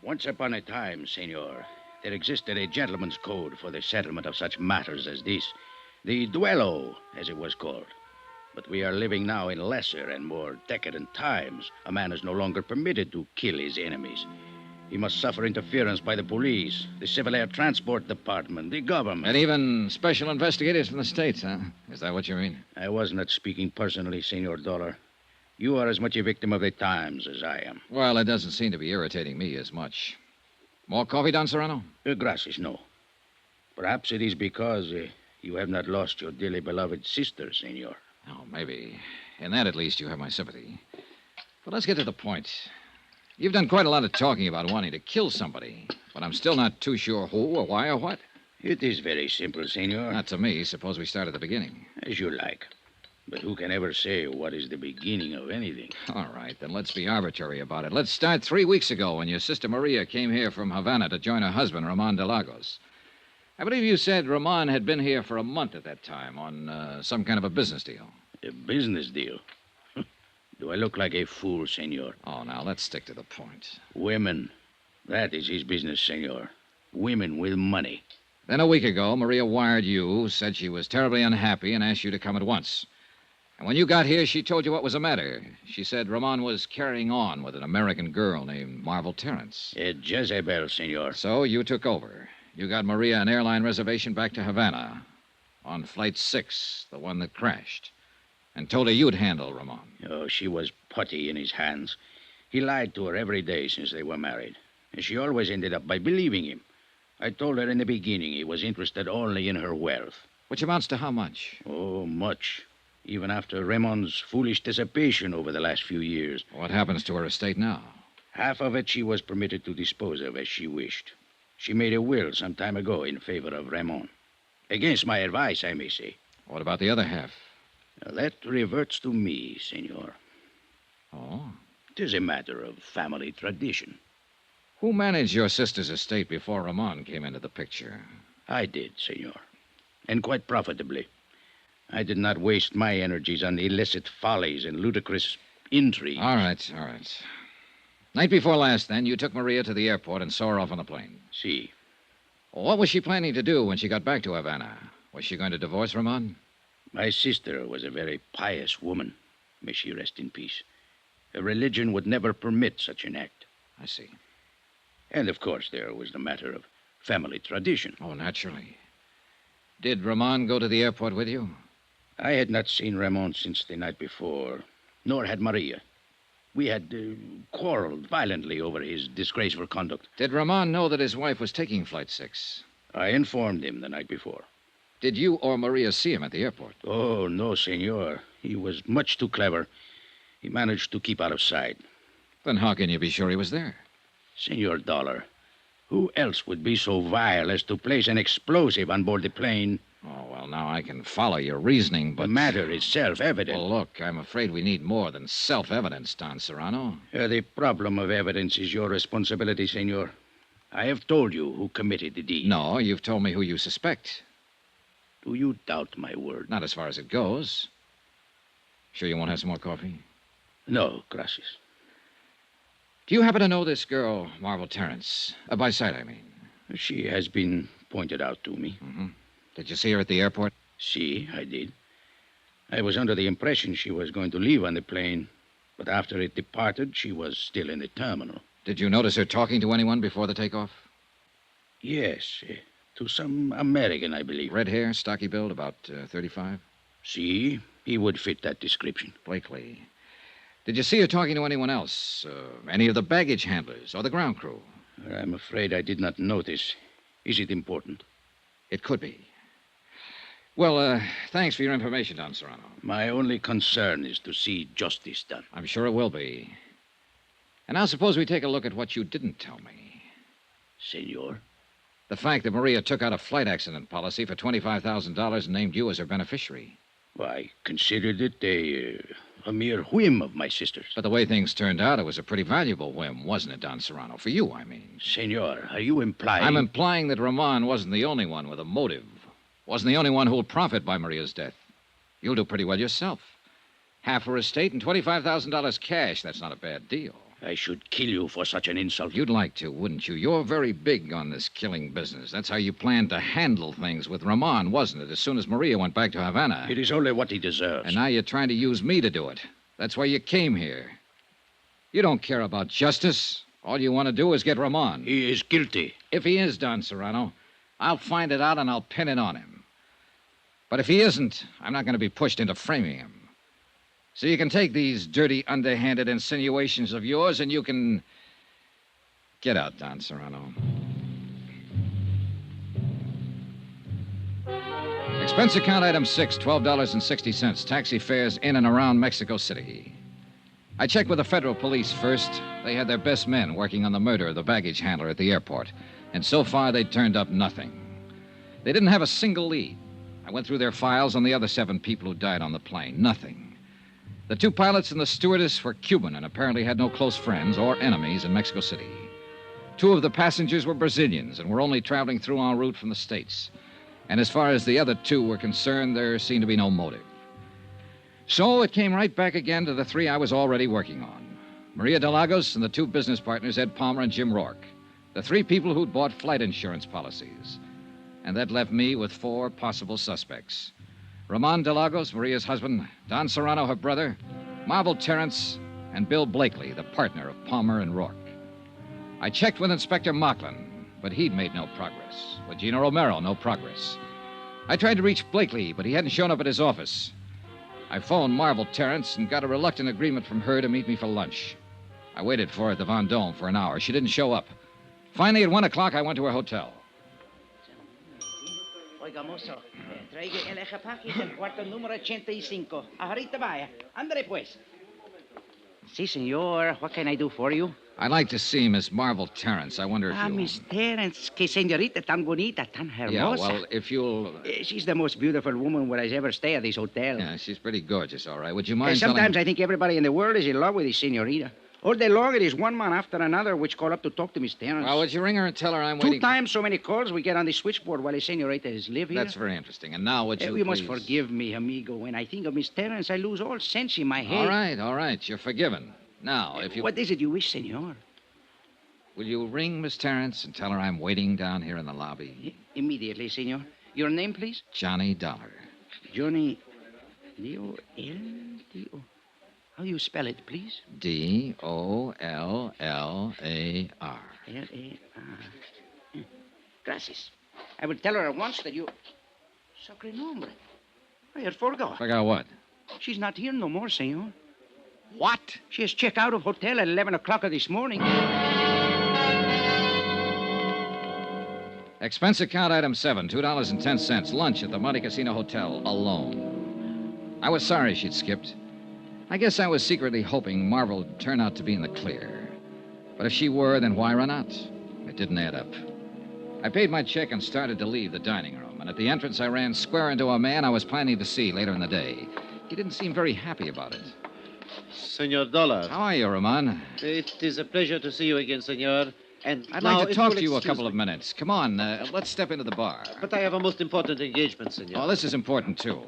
Once upon a time, senor, there existed a gentleman's code for the settlement of such matters as this. The duello, as it was called. But we are living now in lesser and more decadent times. A man is no longer permitted to kill his enemies. He must suffer interference by the police, the Civil Air Transport Department, the government. And even special investigators from the States, huh? Is that what you mean? I was not speaking personally, Senor Dollar. You are as much a victim of the times as I am. Well, it doesn't seem to be irritating me as much. More coffee, Don Serrano? Gracias, no. Perhaps it is because you have not lost your dearly beloved sister, senor. Oh, maybe. In that, at least, you have my sympathy. But let's get to the point. You've done quite a lot of talking about wanting to kill somebody, but I'm still not too sure who or why or what. It is very simple, senor. Not to me. Suppose we start at the beginning. As you like. But who can ever say what is the beginning of anything? All right, then let's be arbitrary about it. Let's start 3 weeks ago when your sister Maria came here from Havana to join her husband, Ramon de Lagos. I believe you said Ramon had been here for a month at that time on some kind of a business deal. A business deal? Do I look like a fool, senor? Oh, now, let's stick to the point. Women. That is his business, senor. Women with money. Then a week ago, Maria wired you, said she was terribly unhappy, and asked you to come at once. And when you got here, she told you what was the matter. She said Ramon was carrying on with an American girl named Marvel Terrence. A Jezebel, senor. So you took over. You got Maria an airline reservation back to Havana on Flight 6, the one that crashed, and told her you'd handle Ramon. Oh, she was putty in his hands. He lied to her every day since they were married, and she always ended up by believing him. I told her in the beginning he was interested only in her wealth. Which amounts to how much? Oh, much. Even after Ramon's foolish dissipation over the last few years. What happens to her estate now? Half of it she was permitted to dispose of as she wished. She made a will some time ago in favor of Ramon. Against my advice, I may say. What about the other half? Now, that reverts to me, senor. Oh? It is a matter of family tradition. Who managed your sister's estate before Ramon came into the picture? I did, senor. And quite profitably. I did not waste my energies on illicit follies and ludicrous intrigues. All right. Night before last, then, you took Maria to the airport and saw her off on the plane. Si. What was she planning to do when she got back to Havana? Was she going to divorce Ramon? My sister was a very pious woman. May she rest in peace. Her religion would never permit such an act. I see. And, of course, there was the matter of family tradition. Oh, naturally. Did Ramon go to the airport with you? I had not seen Ramon since the night before, nor had Maria. We had quarreled violently over his disgraceful conduct. Did Ramon know that his wife was taking Flight 6? I informed him the night before. Did you or Maria see him at the airport? Oh, no, senor. He was much too clever. He managed to keep out of sight. Then how can you be sure he was there? Senor Dollar, who else would be so vile as to place an explosive on board the plane? Oh, well, now I can follow your reasoning, but... The matter is self-evident. Well, look, I'm afraid we need more than self-evidence, Don Serrano. The problem of evidence is your responsibility, senor. I have told you who committed the deed. No, you've told me who you suspect. Do you doubt my word? Not as far as it goes. Sure you won't have some more coffee? No, gracias. Do you happen to know this girl, Marvel Terrence? By sight, I mean. She has been pointed out to me. Mm-hmm. Did you see her at the airport? Si, I did. I was under the impression she was going to leave on the plane, but after it departed, she was still in the terminal. Did you notice her talking to anyone before the takeoff? Yes, to some American, I believe. Red hair, stocky build, about 35. See, he would fit that description. Blakely. Did you see her talking to anyone else? Any of the baggage handlers or the ground crew? I'm afraid I did not notice. Is it important? It could be. Well, thanks for your information, Don Serrano. My only concern is to see justice done. I'm sure it will be. And now suppose we take a look at what you didn't tell me. Senor? The fact that Maria took out a flight accident policy for $25,000 and named you as her beneficiary. Well, I considered it a mere whim of my sister's. But the way things turned out, it was a pretty valuable whim, wasn't it, Don Serrano? For you, I mean. Senor, are you implying... I'm implying that Ramon wasn't the only one with a motive. Wasn't the only one who will profit by Maria's death. You'll do pretty well yourself. Half her estate and $25,000 cash. That's not a bad deal. I should kill you for such an insult. You'd like to, wouldn't you? You're very big on this killing business. That's how you planned to handle things with Ramon, wasn't it, as soon as Maria went back to Havana? It is only what he deserves. And now you're trying to use me to do it. That's why you came here. You don't care about justice. All you want to do is get Ramon. He is guilty. If he is, Don Serrano, I'll find it out and I'll pin it on him. But if he isn't, I'm not going to be pushed into framing him. So you can take these dirty, underhanded insinuations of yours and you can... Get out, Don Serrano. Expense account item 6, $12.60. Taxi fares in and around Mexico City. I checked with the federal police first. They had their best men working on the murder of the baggage handler at the airport. And so far, they'd turned up nothing. They didn't have a single lead. I went through their files on the other 7 people who died on the plane. Nothing. The 2 pilots and the stewardess were Cuban and apparently had no close friends or enemies in Mexico City. 2 of the passengers were Brazilians and were only traveling through en route from the States. And as far as the other 2 were concerned, there seemed to be no motive. So it came right back again to the 3 I was already working on. Maria de Lagos and the 2 business partners, Ed Palmer and Jim Rourke. The 3 people who'd bought flight insurance policies. And that left me with 4 possible suspects. Ramon de Lagos, Maria's husband, Don Serrano, her brother, Marvel Terrence, and Bill Blakely, the partner of Palmer and Rourke. I checked with Inspector Mocklin, but he'd made no progress. With Gina Romero, no progress. I tried to reach Blakely, but he hadn't shown up at his office. I phoned Marvel Terrence and got a reluctant agreement from her to meet me for lunch. I waited for her at the Vendôme for an hour. She didn't show up. Finally, at 1 o'clock, I went to her hotel. Oiga, mozo, traiga el equipaje del cuarto número 85. Ahorita vaya. Ándale, pues. Si, senor. What can I do for you? I'd like to see Miss Marvel Terrence. I wonder if you... Miss Terrence. Que señorita tan bonita, tan hermosa. Yeah, well, if you'll... She's the most beautiful woman where I ever stay at this hotel. Yeah, she's pretty gorgeous, all right. Would you mind Sometimes telling... I think everybody in the world is in love with this señorita. All day long, it is one man after another which call up to talk to Miss Terrence. Well, would you ring her and tell her I'm 2 waiting... times so many calls we get on the switchboard while the señorita is live here. That's very interesting. And now would you You must please- forgive me, amigo. When I think of Miss Terrence, I lose all sense in my head. All right. You're forgiven. Now, if you... What is it you wish, senor? Will you ring Miss Terrence and tell her I'm waiting down here in the lobby? Immediately, senor. Your name, please? Johnny Dollar. Johnny... D-O-L-D-O... How do you spell it, please? D-O-L-L-A-R. L-A-R. Gracias. I will tell her at once that you... Sacre nombre. I had forgot. Forgot what? She's not here no more, senor. What? She has checked out of hotel at 11 o'clock this morning. Expense account item 7, $2.10. Lunch at the Monte Casino Hotel, alone. I was sorry she'd skipped. I guess I was secretly hoping Marvel would turn out to be in the clear. But if she were, then why run out? It didn't add up. I paid my check and started to leave the dining room. And at the entrance, I ran square into a man I was planning to see later in the day. He didn't seem very happy about it. Senor Dollar. How are you, Ramon? It is a pleasure to see you again, senor. And I'd now, like to if talk you'll to you a excuse couple of me. minutes. Come on, let's step into the bar. But I have a most important engagement, senor. Oh, this is important, too.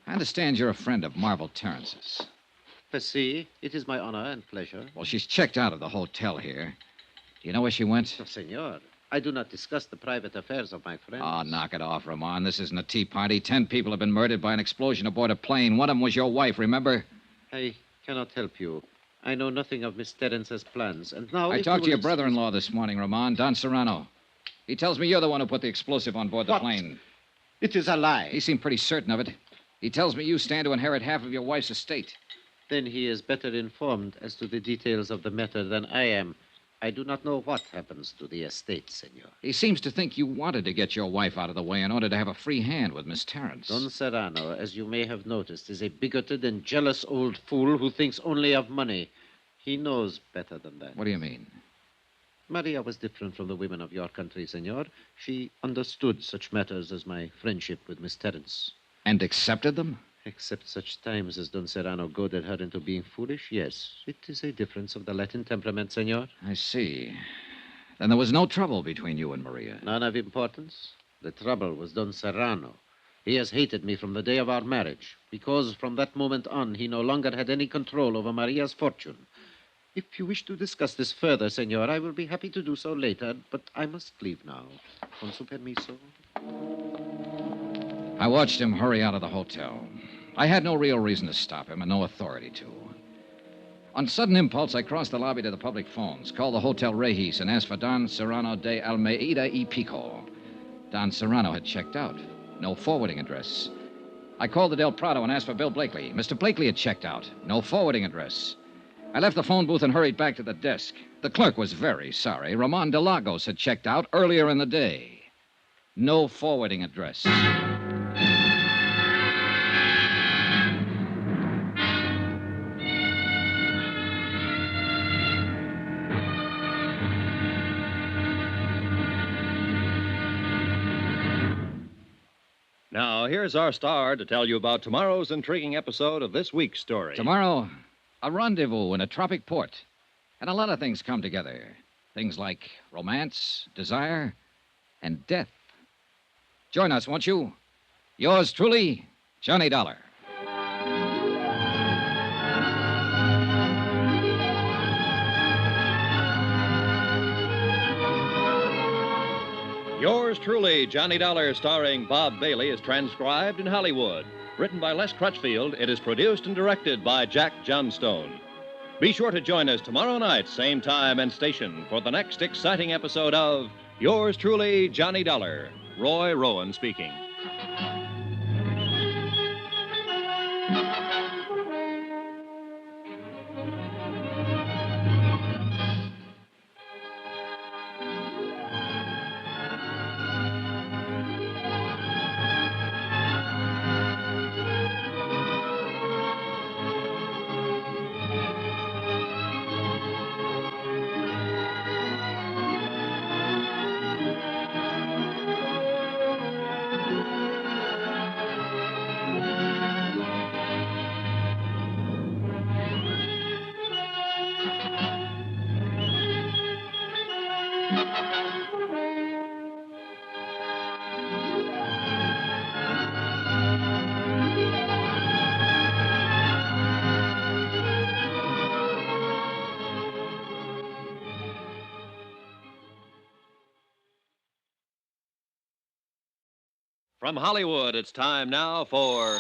I understand you're a friend of Marvel Terrence's. Si, it is my honor and pleasure. Well, she's checked out of the hotel here. Do you know where she went? Oh, senor, I do not discuss the private affairs of my friends. Oh, knock it off, Ramon. This isn't a tea party. 10 people have been murdered by an explosion aboard a plane. One of them was your wife, remember? I cannot help you. I know nothing of Miss Terrence's plans, and now... I if talked to you your will brother-in-law this morning, Ramon, Don Serrano. He tells me you're the one who put the explosive on board the What? plane. It is a lie. He seemed pretty certain of it. He tells me you stand to inherit half of your wife's estate. Then he is better informed as to the details of the matter than I am. I do not know what happens to the estate, senor. He seems to think you wanted to get your wife out of the way in order to have a free hand with Miss Terrence. Don Serrano, as you may have noticed, is a bigoted and jealous old fool who thinks only of money. He knows better than that. What do you mean? Maria was different from the women of your country, senor. She understood such matters as my friendship with Miss Terrence. And accepted them? Except such times as Don Serrano goaded her into being foolish, yes. It is a difference of the Latin temperament, senor. I see. Then there was no trouble between you and Maria. None of importance. The trouble was Don Serrano. He has hated me from the day of our marriage, because from that moment on, he no longer had any control over Maria's fortune. If you wish to discuss this further, senor, I will be happy to do so later, but I must leave now. Con su permiso. I watched him hurry out of the hotel. I had no real reason to stop him and no authority to. On sudden impulse, I crossed the lobby to the public phones, called the Hotel Regis, and asked for Don Serrano de Almeida y Pico. Don Serrano had checked out. No forwarding address. I called the Del Prado and asked for Bill Blakely. Mr. Blakely had checked out. No forwarding address. I left the phone booth and hurried back to the desk. The clerk was very sorry. Ramon de Lagos had checked out earlier in the day. No forwarding address. Now, here's our star to tell you about tomorrow's intriguing episode of this week's story. Tomorrow, a rendezvous in a tropic port. And a lot of things come together. Things like romance, desire, and death. Join us, won't you? Yours truly, Johnny Dollar. Yours truly, Johnny Dollar, starring Bob Bailey, is transcribed in Hollywood. Written by Les Crutchfield, it is produced and directed by Jack Johnstone. Be sure to join us tomorrow night, same time and station, for the next exciting episode of Yours truly, Johnny Dollar. Roy Rowan speaking. From Hollywood, it's time now for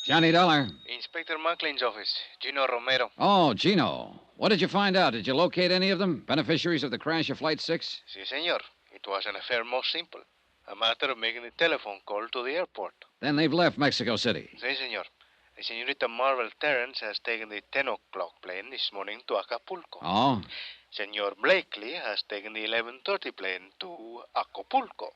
Johnny Dollar. Inspector Maclean's office, Gino Romero. Oh, Gino. What did you find out? Did you locate any of them? Beneficiaries of the crash of Flight 6? Si, senor. It was an affair most simple. A matter of making a telephone call to the airport. Then they've left Mexico City. Si, senor. The senorita Marvel Terrence has taken the 10 o'clock plane this morning to Acapulco. Oh? Senor Blakely has taken the 11:30 plane to Acapulco.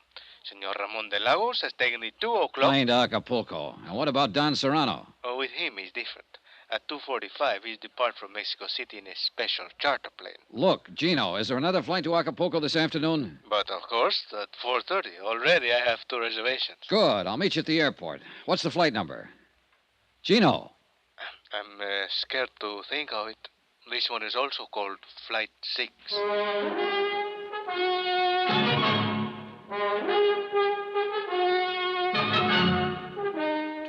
Senor Ramon de Lagos has taken the 2 o'clock... Plane to Acapulco. And what about Don Serrano? Oh, with him, it's different. At 2:45, he's depart from Mexico City in a special charter plane. Look, Gino, is there another flight to Acapulco this afternoon? But, of course, at 4:30. Already I have 2 reservations. Good. I'll meet you at the airport. What's the flight number? Gino. I'm scared to think of it. This one is also called Flight 6.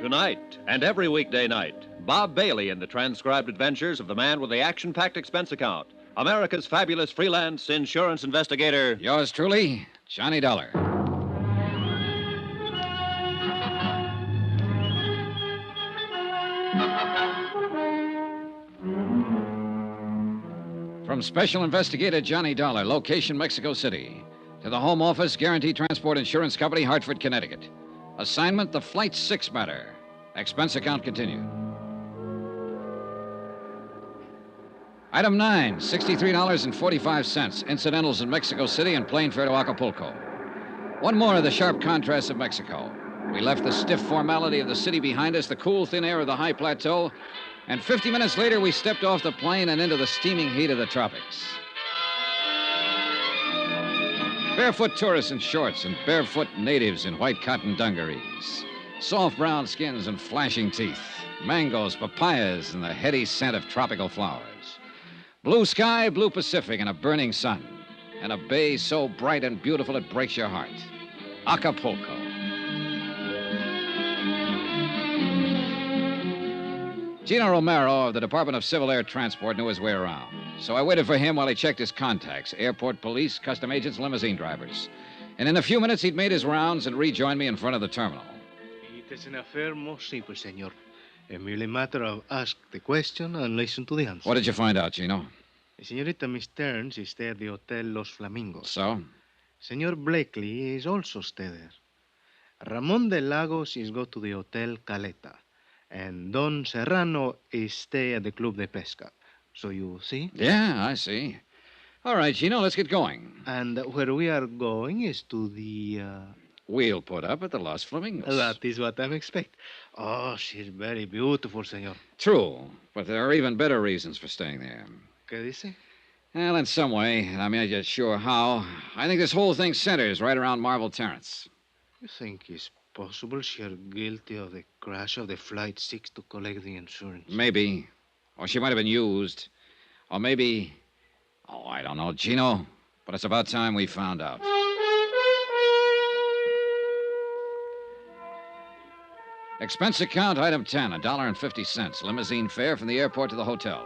Tonight and every weekday night, Bob Bailey in the transcribed adventures of the man with the action-packed expense account, America's fabulous freelance insurance investigator. Yours truly, Johnny Dollar. From Special Investigator Johnny Dollar, location Mexico City, to the Home Office, Guaranty Transport Insurance Company, Hartford, Connecticut. Assignment, the Flight 6 matter. Expense account continued. Item 9, $63.45. Incidentals in Mexico City and plane fare to Acapulco. One more of the sharp contrasts of Mexico. We left the stiff formality of the city behind us, the cool, thin air of the high plateau, and 50 minutes later, we stepped off the plane and into the steaming heat of the tropics. Barefoot tourists in shorts and barefoot natives in white cotton dungarees. Soft brown skins and flashing teeth. Mangoes, papayas, and the heady scent of tropical flowers. Blue sky, blue Pacific, and a burning sun. And a bay so bright and beautiful it breaks your heart. Acapulco. Gino Romero of the Department of Civil Air Transport knew his way around. So I waited for him while he checked his contacts, airport police, custom agents, limousine drivers. And in a few minutes, he'd made his rounds and rejoined me in front of the terminal. It is an affair most simple, senor. A merely matter of ask the question and listen to the answer. What did you find out, Gino? Senorita Miss Stearns is stay at the Hotel Los Flamingos. So? Senor Blakely is also stay there. Ramon de Lagos is go to the Hotel Caleta. And Don Serrano is stay at the Club de Pesca. So you see? Yeah, I see. All right, Gino, let's get going. And where we are going is to the... We'll put up at the Los Flamingos. That is what I'm expect. Oh, she's very beautiful, senor. True, but there are even better reasons for staying there. ¿Qué dice? Well, in some way, and I'm not yet sure how, I think this whole thing centers right around Marble Terrace. You think it's possible she's guilty of the crash of the Flight 6 to collect the insurance? Maybe. Or she might have been used. Or maybe... Oh, I don't know, Gino. But it's about time we found out. Expense account, item 10, $1.50. Limousine fare from the airport to the hotel.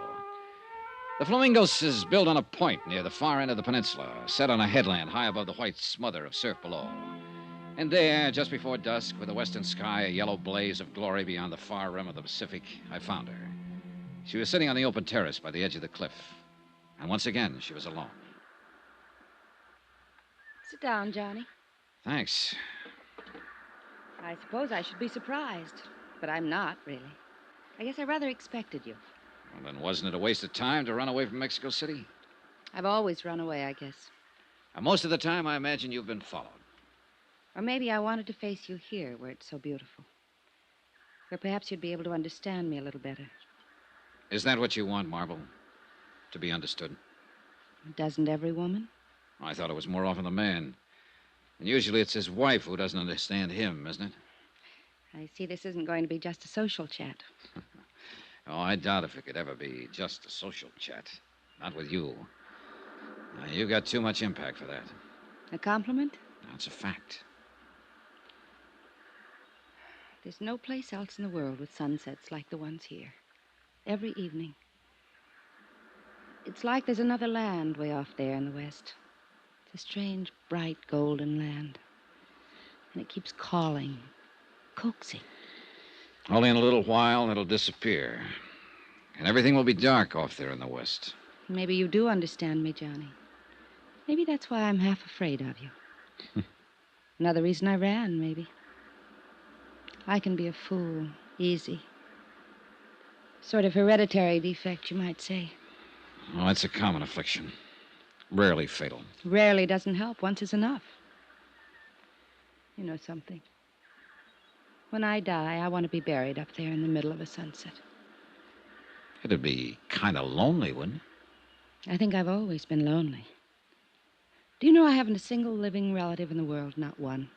The Flamingos is built on a point near the far end of the peninsula, set on a headland high above the white smother of surf below. And there, just before dusk, with the western sky a yellow blaze of glory beyond the far rim of the Pacific, I found her. She was sitting on the open terrace by the edge of the cliff. And once again, she was alone. Sit down, Johnny. Thanks. I suppose I should be surprised, but I'm not, really. I guess I rather expected you. Well, then wasn't it a waste of time to run away from Mexico City? I've always run away, I guess. And most of the time, I imagine you've been followed. Or maybe I wanted to face you here, where it's so beautiful. Where perhaps you'd be able to understand me a little better. Is that what you want, Marble? To be understood? Doesn't every woman? I thought it was more often the man. And usually it's his wife who doesn't understand him, isn't it? I see this isn't going to be just a social chat. Oh, I doubt if it could ever be just a social chat. Not with you. Now, you've got too much impact for that. A compliment? That's a fact. There's no place else in the world with sunsets like the ones here. Every evening. It's like there's another land way off there in the west. It's a strange, bright, golden land. And it keeps calling, coaxing. Only in a little while, it'll disappear. And everything will be dark off there in the west. Maybe you do understand me, Johnny. Maybe that's why I'm half afraid of you. Another reason I ran, maybe. I can be a fool, easy. Sort of hereditary defect, you might say. Oh, that's a common affliction. Rarely fatal. Rarely doesn't help. Once is enough. You know something? When I die, I want to be buried up there in the middle of a sunset. It'd be kind of lonely, wouldn't it? I think I've always been lonely. Do you know I haven't a single living relative in the world? Not one.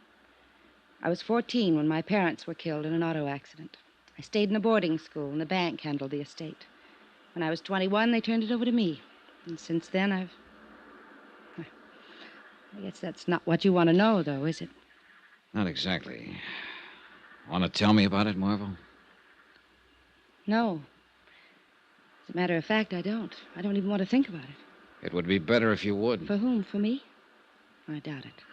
I was 14 when my parents were killed in an auto accident. I stayed in a boarding school, and the bank handled the estate. When I was 21, they turned it over to me. And since then, I guess that's not what you want to know, though, is it? Not exactly. Want to tell me about it, Marvel? No. As a matter of fact, I don't. I don't even want to think about it. It would be better if you would. For whom? For me? I doubt it.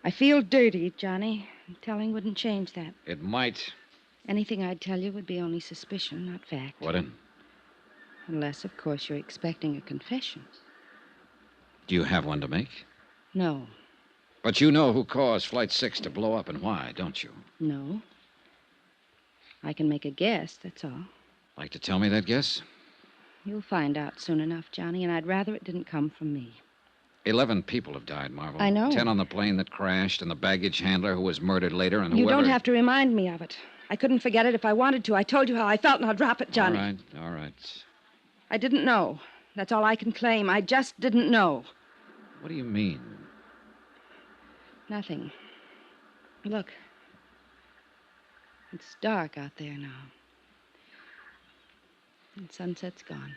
I feel dirty, Johnny. Telling wouldn't change that. It might. Anything I'd tell you would be only suspicion, not fact. What in? Unless, of course, you're expecting a confession. Do you have one to make? No. But you know who caused Flight 6 to blow up and why, don't you? No. I can make a guess, that's all. Like to tell me that guess? You'll find out soon enough, Johnny, and I'd rather it didn't come from me. 11 people have died, Marvel. I know. 10 on the plane that crashed, and the baggage handler who was murdered later, and You whoever... don't have to remind me of it. I couldn't forget it if I wanted to. I told you how I felt. Now drop it, Johnny. All right. I didn't know. That's all I can claim. I just didn't know. What do you mean? Nothing. Look. It's dark out there now. And sunset's gone.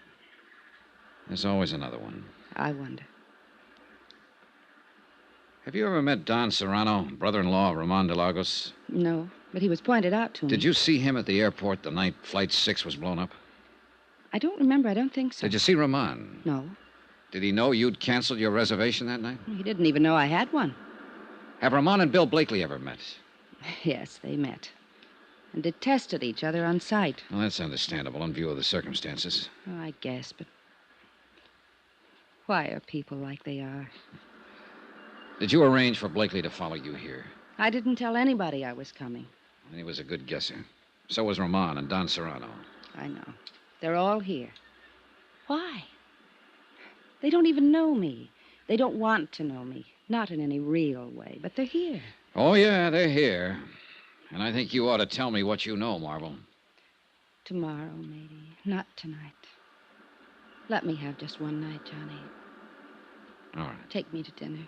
There's always another one. I wonder. Have you ever met Don Serrano, brother-in-law of Ramon de Lagos? No, but he was pointed out to me. Did you see him at the airport the night Flight 6 was blown up? I don't remember. I don't think so. Did you see Ramon? No. Did he know you'd canceled your reservation that night? He didn't even know I had one. Have Ramon and Bill Blakely ever met? Yes, they met. And detested each other on sight. Well, that's understandable in view of the circumstances. Oh, I guess, but why are people like they are? Did you arrange for Blakely to follow you here? I didn't tell anybody I was coming. He was a good guesser. So was Ramon and Don Serrano. I know. They're all here. Why? They don't even know me. They don't want to know me. Not in any real way, but they're here. Oh, yeah, they're here. And I think you ought to tell me what you know, Marvel. Tomorrow, maybe. Not tonight. Let me have just one night, Johnny. All right. Take me to dinner.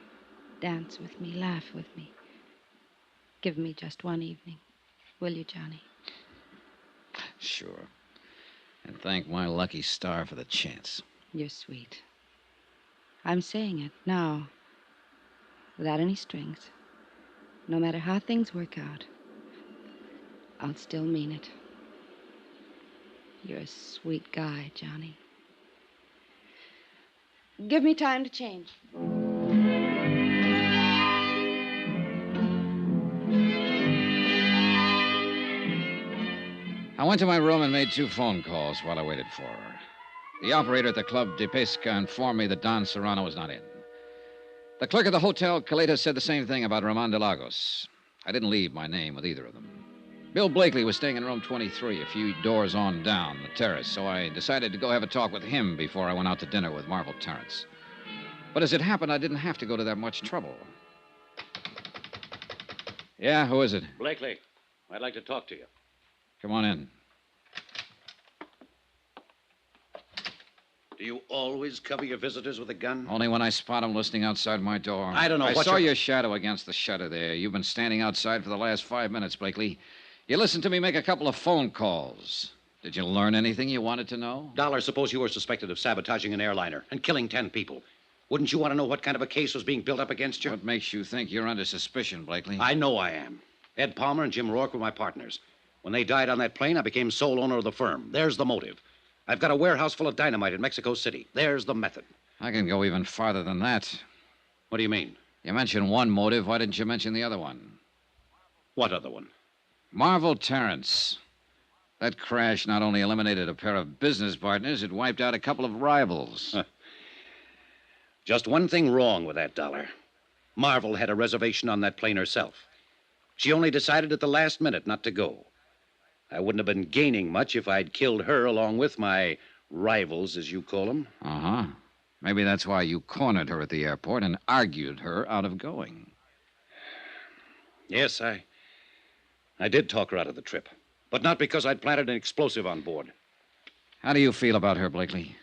Dance with me. Laugh with me. Give me just one evening. Will you, Johnny? Sure. And thank my lucky star for the chance. You're sweet. I'm saying it now, without any strings. No matter how things work out, I'll still mean it. You're a sweet guy, Johnny. Give me time to change. I went to my room and made 2 phone calls while I waited for her. The operator at the Club de Pesca informed me that Don Serrano was not in. The clerk at the Hotel Caleta said the same thing about Ramon de Lagos. I didn't leave my name with either of them. Bill Blakely was staying in room 23, a few doors on down the terrace, so I decided to go have a talk with him before I went out to dinner with Marvel Terrence. But as it happened, I didn't have to go to that much trouble. Yeah, who is it? Blakely, I'd like to talk to you. Come on in. Do you always cover your visitors with a gun? Only when I spot him listening outside my door. I don't know I what saw your shadow against the shutter there. You've been standing outside for the last 5 minutes, Blakely. You listened to me make a couple of phone calls. Did you learn anything you wanted to know? Dollar, suppose you were suspected of sabotaging an airliner and killing 10 people. Wouldn't you want to know what kind of a case was being built up against you? What makes you think you're under suspicion, Blakely? I know I am. Ed Palmer and Jim Rourke were my partners. When they died on that plane, I became sole owner of the firm. There's the motive. I've got a warehouse full of dynamite in Mexico City. There's the method. I can go even farther than that. What do you mean? You mentioned one motive. Why didn't you mention the other one? What other one? Marvel Terrence. That crash not only eliminated a pair of business partners, it wiped out a couple of rivals. Just one thing wrong with that, Dollar. Marvel had a reservation on that plane herself. She only decided at the last minute not to go. I wouldn't have been gaining much if I'd killed her along with my rivals, as you call them. Uh-huh. Maybe that's why you cornered her at the airport and argued her out of going. Yes, I did talk her out of the trip. But not because I'd planted an explosive on board. How do you feel about her, Blakely?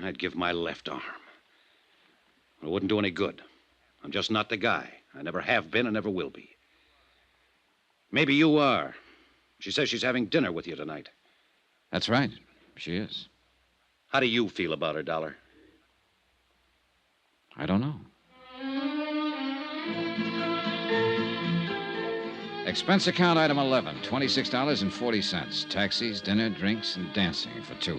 I'd give my left arm. It wouldn't do any good. I'm just not the guy. I never have been and never will be. Maybe you are. She says she's having dinner with you tonight. That's right. She is. How do you feel about her, Dollar? I don't know. Expense account item 11, $26.40. Taxis, dinner, drinks, and dancing for 2.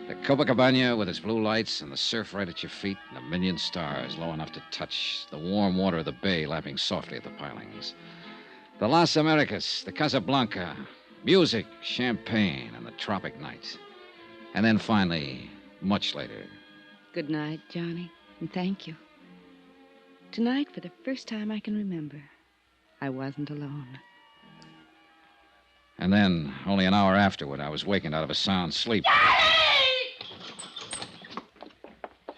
The Copacabana with its blue lights and the surf right at your feet and a million stars low enough to touch. The warm water of the bay lapping softly at the pilings. The Las Americas, the Casablanca. Music, champagne, and the tropic night. And then finally, much later. Good night, Johnny, and thank you. Tonight, for the first time I can remember, I wasn't alone. And then, only an hour afterward, I was wakened out of a sound sleep.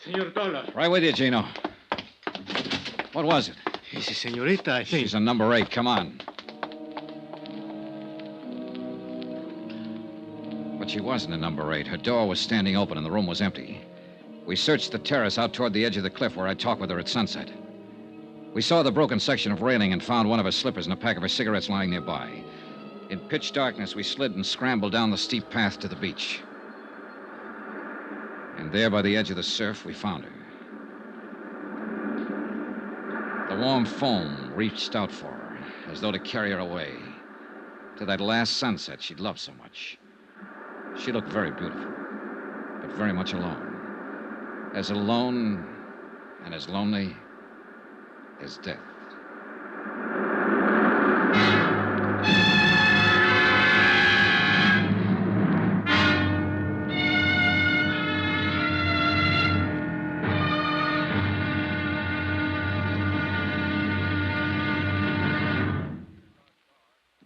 Senor Dollar. Right with you, Gino. What was it? It's a senorita, I think. She's a number 8. Come on. But she wasn't a number 8. Her door was standing open and the room was empty. We searched the terrace out toward the edge of the cliff where I talked with her at sunset. We saw the broken section of railing and found one of her slippers and a pack of her cigarettes lying nearby. In pitch darkness, we slid and scrambled down the steep path to the beach. And there by the edge of the surf, we found her. The warm foam reached out for her, as though to carry her away, to that last sunset she'd loved so much. She looked very beautiful, but very much alone. As alone and as lonely as death.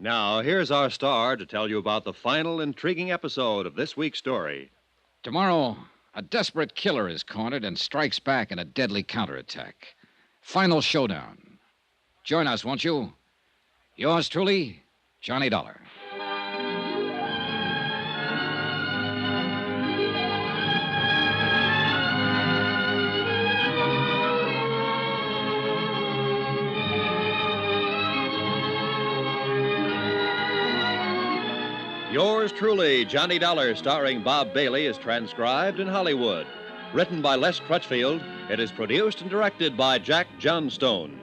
Now, here's our star to tell you about the final intriguing episode of this week's story. Tomorrow, a desperate killer is cornered and strikes back in a deadly counterattack. Final showdown. Join us, won't you? Yours truly, Johnny Dollar. Yours truly, Johnny Dollar, starring Bob Bailey, is transcribed in Hollywood. Written by Les Crutchfield, it is produced and directed by Jack Johnstone.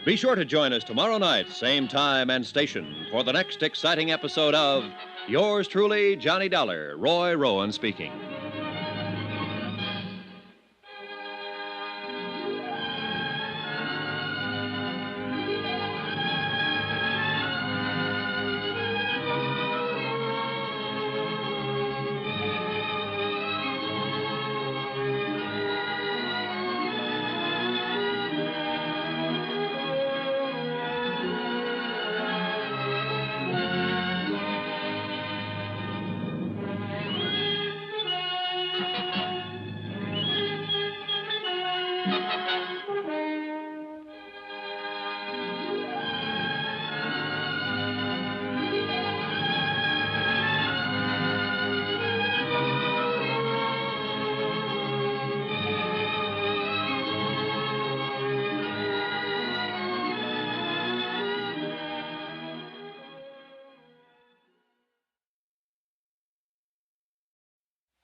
Be sure to join us tomorrow night, same time and station, for the next exciting episode of Yours truly, Johnny Dollar. Roy Rowan speaking.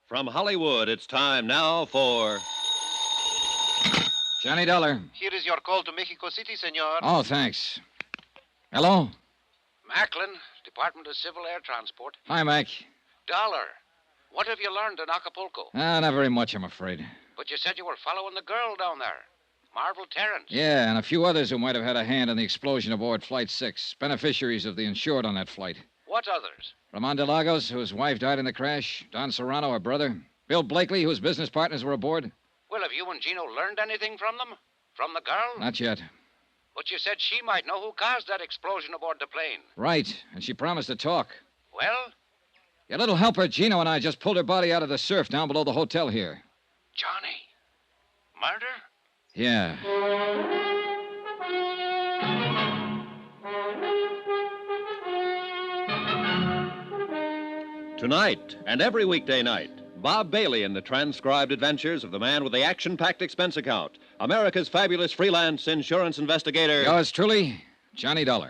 From Hollywood, it's time now for Johnny Dollar. Here is your call to Mexico City, senor. Oh, thanks. Hello? Macklin, Department of Civil Air Transport. Hi, Mac. Dollar, what have you learned in Acapulco? Not very much, I'm afraid. But you said you were following the girl down there, Marvel Terrence. Yeah, and a few others who might have had a hand in the explosion aboard Flight 6, beneficiaries of the insured on that flight. What others? Ramon de Lagos, whose wife died in the crash. Don Serrano, her brother. Bill Blakely, whose business partners were aboard. Well, have you and Gino learned anything from them? From the girl? Not yet. But you said she might know who caused that explosion aboard the plane. Right, and she promised to talk. Well? Your little helper, Gino, and I just pulled her body out of the surf down below the hotel here. Johnny. Murder? Yeah. Tonight and every weekday night, Bob Bailey in the transcribed adventures of the man with the action-packed expense account, America's fabulous freelance insurance investigator. Yours truly, Johnny Dollar.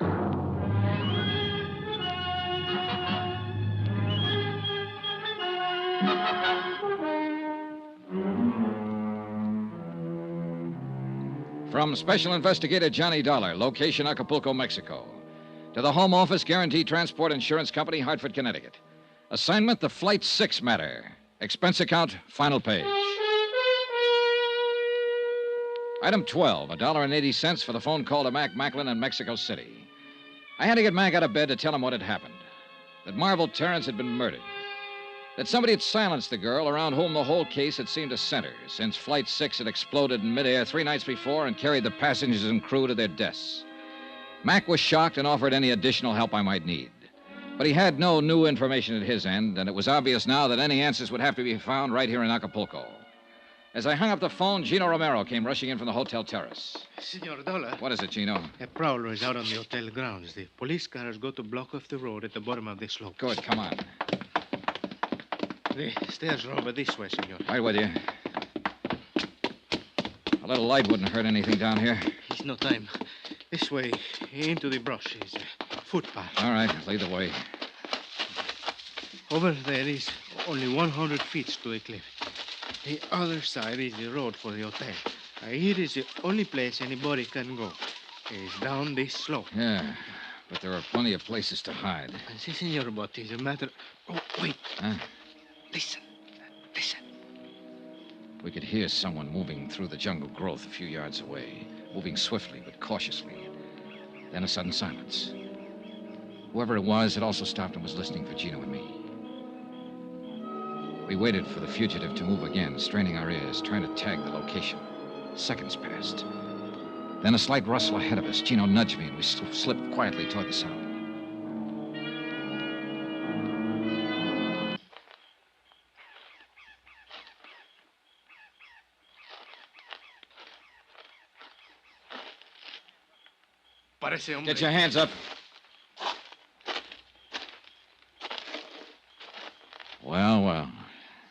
From Special Investigator Johnny Dollar, location Acapulco, Mexico, to the Home Office Guaranteed Transport Insurance Company, Hartford, Connecticut. Assignment, the Flight 6 matter. Expense account, final page. Item 12, $1.80 for the phone call to Mac Macklin in Mexico City. I had to get Mac out of bed to tell him what had happened. That Marvel Terrence had been murdered. That somebody had silenced the girl around whom the whole case had seemed to center, since Flight 6 had exploded in midair 3 nights before and carried the passengers and crew to their deaths. Mac was shocked and offered any additional help I might need. But he had no new information at his end, and it was obvious now that any answers would have to be found right here in Acapulco. As I hung up the phone, Gino Romero came rushing in from the hotel terrace. Senor Dollar. What is it, Gino? A prowler is out on the hotel grounds. The police cars go to block off the road at the bottom of the slope. Good, come on. The stairs are over this way, senor. Right with you. A little light wouldn't hurt anything down here. It's no time. This way, into the brush, is a footpath. All right, lead the way. Over there is only 100 feet to the cliff. The other side is the road for the hotel. Here is the only place anybody can go. It's down this slope. Yeah, but there are plenty of places to hide. Si, senor, but it's a matter... Oh, wait. Huh? Listen. We could hear someone moving through the jungle growth a few yards away, moving swiftly but cautiously. Then a sudden silence. Whoever it was had also stopped and was listening for Gino and me. We waited for the fugitive to move again, straining our ears, trying to tag the location. Seconds passed. Then a slight rustle ahead of us. Gino nudged me, and we slipped quietly toward the sound. Get your hands up. Well.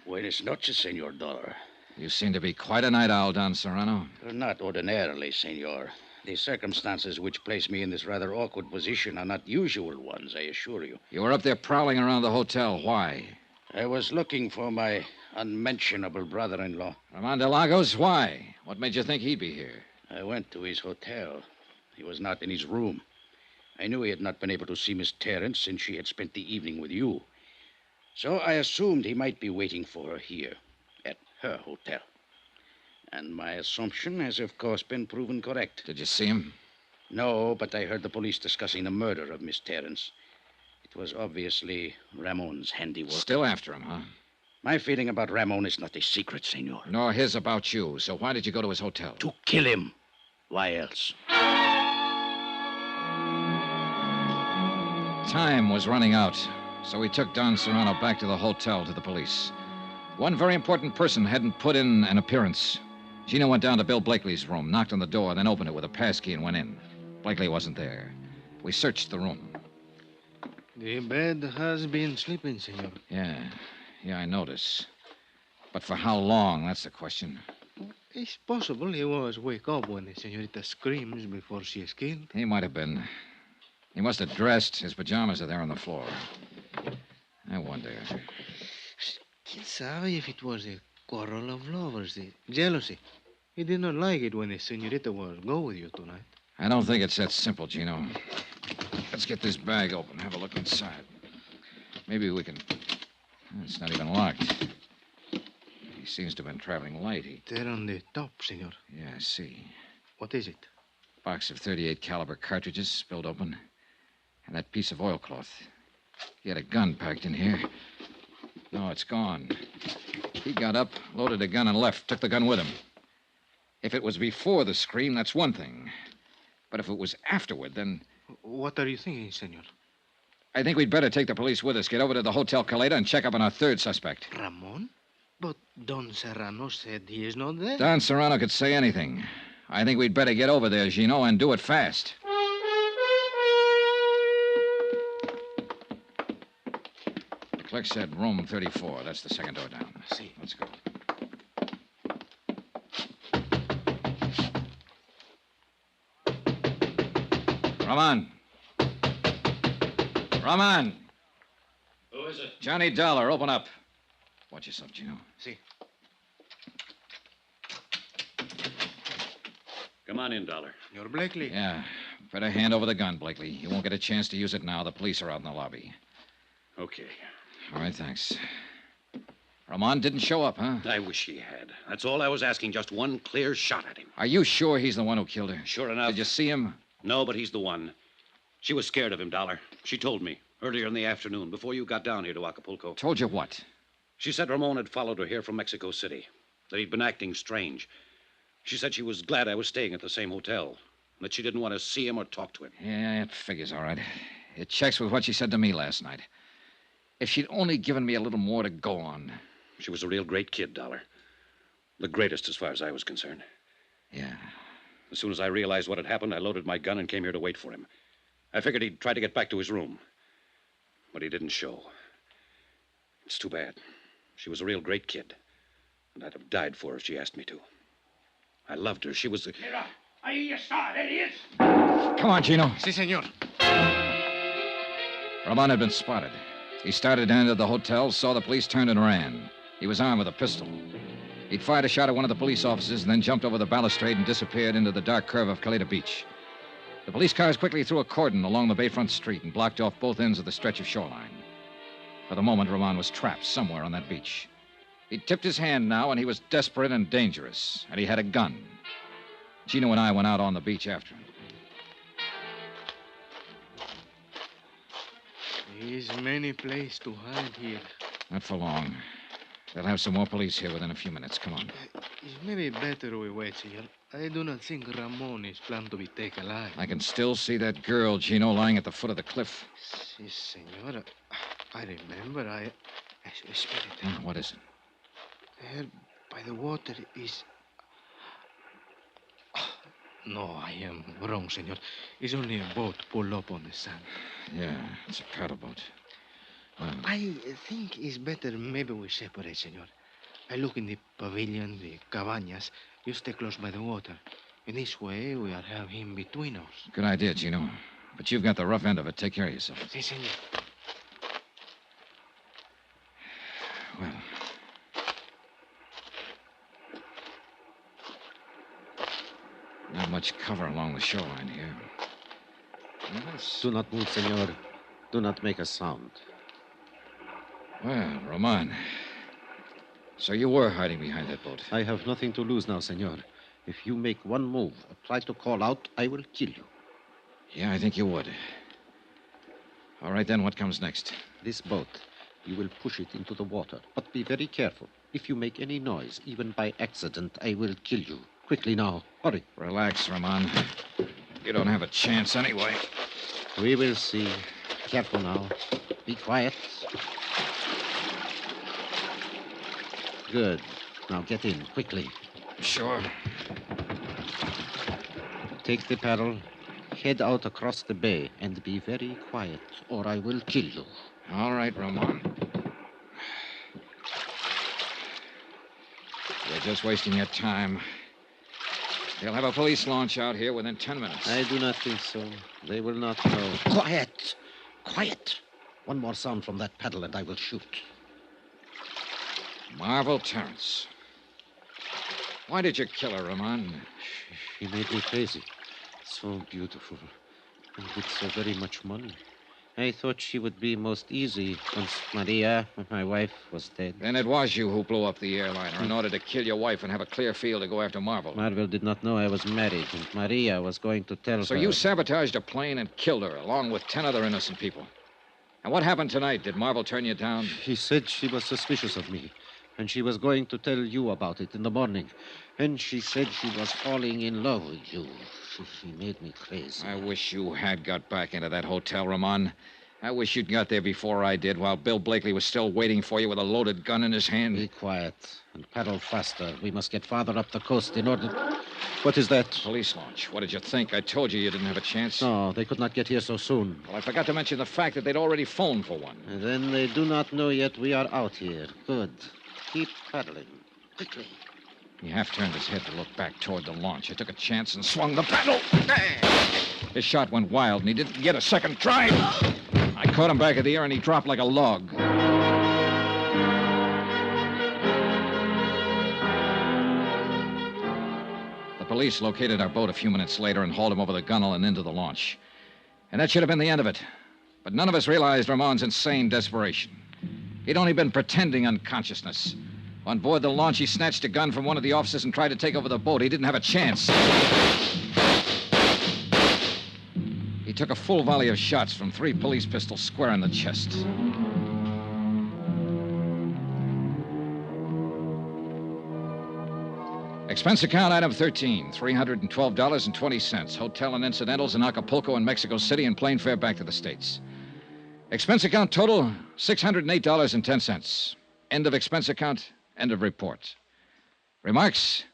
Buenas noches, Senor Dollar. You seem to be quite a night owl, Don Serrano. Not ordinarily, Senor. The circumstances which place me in this rather awkward position are not usual ones, I assure you. You were up there prowling around the hotel. Why? I was looking for my unmentionable brother-in-law. Ramon de Lagos? Why? What made you think he'd be here? I went to his hotel. He was not in his room. I knew he had not been able to see Miss Terrence since she had spent the evening with you. So I assumed he might be waiting for her here, at her hotel. And my assumption has, of course, been proven correct. Did you see him? No, but I heard the police discussing the murder of Miss Terrence. It was obviously Ramon's handiwork. Still after him, huh? My feeling about Ramon is not a secret, Senor. Nor his about you. So why did you go to his hotel? To kill him. Why else? Time was running out, so we took Don Serrano back to the hotel to the police. One very important person hadn't put in an appearance. Gino went down to Bill Blakely's room, knocked on the door, then opened it with a passkey and went in. Blakely wasn't there. We searched the room. The bed has been sleeping, senor. Yeah, I notice. But for how long, that's the question. It's possible he was wake up when the senorita screams before she is killed. He might have been. He must have dressed. His pajamas are there on the floor. I wonder. Quién sabe if it was a quarrel of lovers, the jealousy. He did not like it when the senorita was go with you tonight. I don't think it's that simple, Gino. Let's get this bag open, have a look inside. Maybe we can... It's not even locked. He seems to have been traveling light. There on the top, senor. Yeah, I see. What is it? Box of .38 caliber cartridges spilled open. And that piece of oilcloth. He had a gun packed in here. No, it's gone. He got up, loaded a gun, and left. Took the gun with him. If it was before the scream, that's one thing. But if it was afterward, then... What are you thinking, senor? I think we'd better take the police with us, get over to the Hotel Caleta, and check up on our third suspect. Ramon? But Don Serrano said he is not there. Don Serrano could say anything. I think we'd better get over there, Gino, and do it fast. The clerk said room 34. That's the second door down. See. Let's go. Ramon. Ramon. Who is it? Johnny Dollar, open up. Watch yourself, Gino. See. Come on in, Dollar. You're Blakely. Yeah. Better hand over the gun, Blakely. You won't get a chance to use it now. The police are out in the lobby. Okay. All right, thanks. Ramon didn't show up, huh? I wish he had. That's all I was asking, just one clear shot at him. Are you sure he's the one who killed her? Sure enough. Did you see him? No, but he's the one. She was scared of him, Dollar. She told me earlier in the afternoon, before you got down here to Acapulco. Told you what? She said Ramon had followed her here from Mexico City, that he'd been acting strange. She said she was glad I was staying at the same hotel, that she didn't want to see him or talk to him. Yeah, it figures all right. It checks with what she said to me last night. If she'd only given me a little more to go on. She was a real great kid, Dollar. The greatest as far as I was concerned. Yeah. As soon as I realized what had happened, I loaded my gun and came here to wait for him. I figured he'd try to get back to his room. But he didn't show. It's too bad. She was a real great kid. And I'd have died for her if she asked me to. I loved her. She was the... Mira, ahí está, there he is. Come on, Gino. Si, senor. Ramon had been spotted. He started to enter the hotel, saw the police, turned and ran. He was armed with a pistol. He'd fired a shot at one of the police officers and then jumped over the balustrade and disappeared into the dark curve of Caleta Beach. The police cars quickly threw a cordon along the bayfront street and blocked off both ends of the stretch of shoreline. For the moment, Ramon was trapped somewhere on that beach. He'd tipped his hand now, and he was desperate and dangerous, and he had a gun. Gino and I went out on the beach after him. There's many places to hide here. Not for long. They'll have some more police here within a few minutes. Come on. It's maybe better we wait, senor. I do not think Ramon is planned to be taken alive. I can still see that girl, Gino, lying at the foot of the cliff. Si, senor. I remember. Espérate. What is it? There by the water is... No, I am wrong, senor. It's only a boat pulled up on the sand. Yeah, it's a paddle boat. Well, I think it's better maybe we separate, senor. I look in the pavilion, the cabañas. You stay close by the water. In this way, we'll have him between us. good idea, Gino. But you've got the rough end of it. Take care of yourself. Si, senor. Well, not much cover along the shoreline here. Do not move, senor. Do not make a sound. Well, Roman. So you were hiding behind that boat. I have nothing to lose now, senor. If you make one move or try to call out, I will kill you. Yeah, I think you would. All right, then, what comes next? This boat, you will push it into the water, but be very careful. If you make any noise, even by accident, I will kill you. Quickly now. Hurry. Relax, Roman. You don't have a chance anyway. We will see. Careful now. Be quiet. Good. Now get in, quickly. Sure. Take the paddle, head out across the bay, and be very quiet, or I will kill you. All right, Roman. You're just wasting your time. They'll have a police launch out here within 10 minutes. I do not think so. They will not know. Quiet! Quiet! One more sound from that paddle and I will shoot. Marvel Terrence. Why did you kill her, Ramon? She made me crazy. So beautiful. And with so very much money. I thought she would be most easy once Maria, my wife, was dead. Then it was you who blew up the airliner in order to kill your wife and have a clear field to go after Marvel. Marvel did not know I was married, and Maria was going to tell her. So you sabotaged a plane and killed her, along with 10 other innocent people. And what happened tonight? Did Marvel turn you down? She said she was suspicious of me, and she was going to tell you about it in the morning. And she said she was falling in love with you. She made me crazy. I wish you had got back into that hotel, Ramon. I wish you'd got there before I did, while Bill Blakely was still waiting for you with a loaded gun in his hand. Be quiet and paddle faster. We must get farther up the coast in order... What is that? Police launch. What did you think? I told you didn't have a chance. No, they could not get here so soon. Well, I forgot to mention the fact that they'd already phoned for one. And then they do not know yet we are out here. Good. Keep paddling. Quickly. He half turned his head to look back toward the launch. I took a chance and swung the paddle. His shot went wild, and he didn't get a second try. I caught him back of the air, and he dropped like a log. The police located our boat a few minutes later and hauled him over the gunwale and into the launch. And that should have been the end of it. But none of us realized Ramon's insane desperation. He'd only been pretending unconsciousness. On board the launch, he snatched a gun from one of the officers and tried to take over the boat. He didn't have a chance. He took a full volley of shots from 3 police pistols square in the chest. Expense account item 13, $312.20. Hotel and incidentals in Acapulco and Mexico City and plane fare back to the States. Expense account total, $608.10. End of expense account, end of report. Remarks?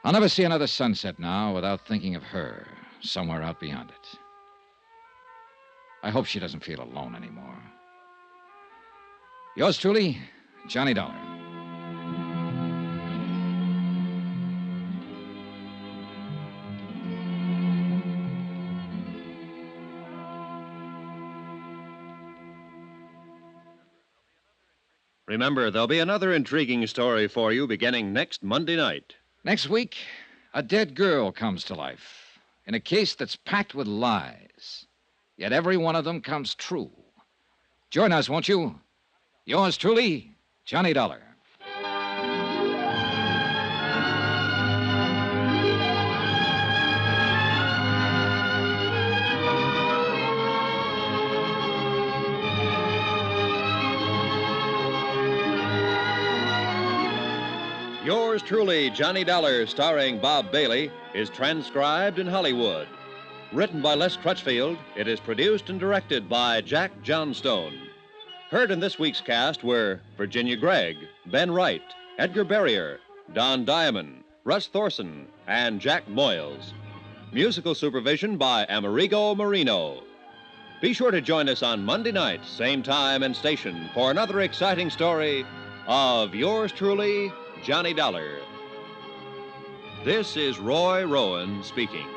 I'll never see another sunset now without thinking of her somewhere out beyond it. I hope she doesn't feel alone anymore. Yours truly, Johnny Dollar. Remember, there'll be another intriguing story for you beginning next Monday night. Next week, a dead girl comes to life in a case that's packed with lies. Yet every one of them comes true. Join us, won't you? Yours truly, Johnny Dollar. Yours truly, Johnny Dollar, starring Bob Bailey, is transcribed in Hollywood. Written by Les Crutchfield, it is produced and directed by Jack Johnstone. Heard in this week's cast were Virginia Gregg, Ben Wright, Edgar Barrier, Don Diamond, Russ Thorson, and Jack Moyles. Musical supervision by Amerigo Marino. Be sure to join us on Monday night, same time and station, for another exciting story of yours truly, Johnny Dollar. This is Roy Rowan speaking.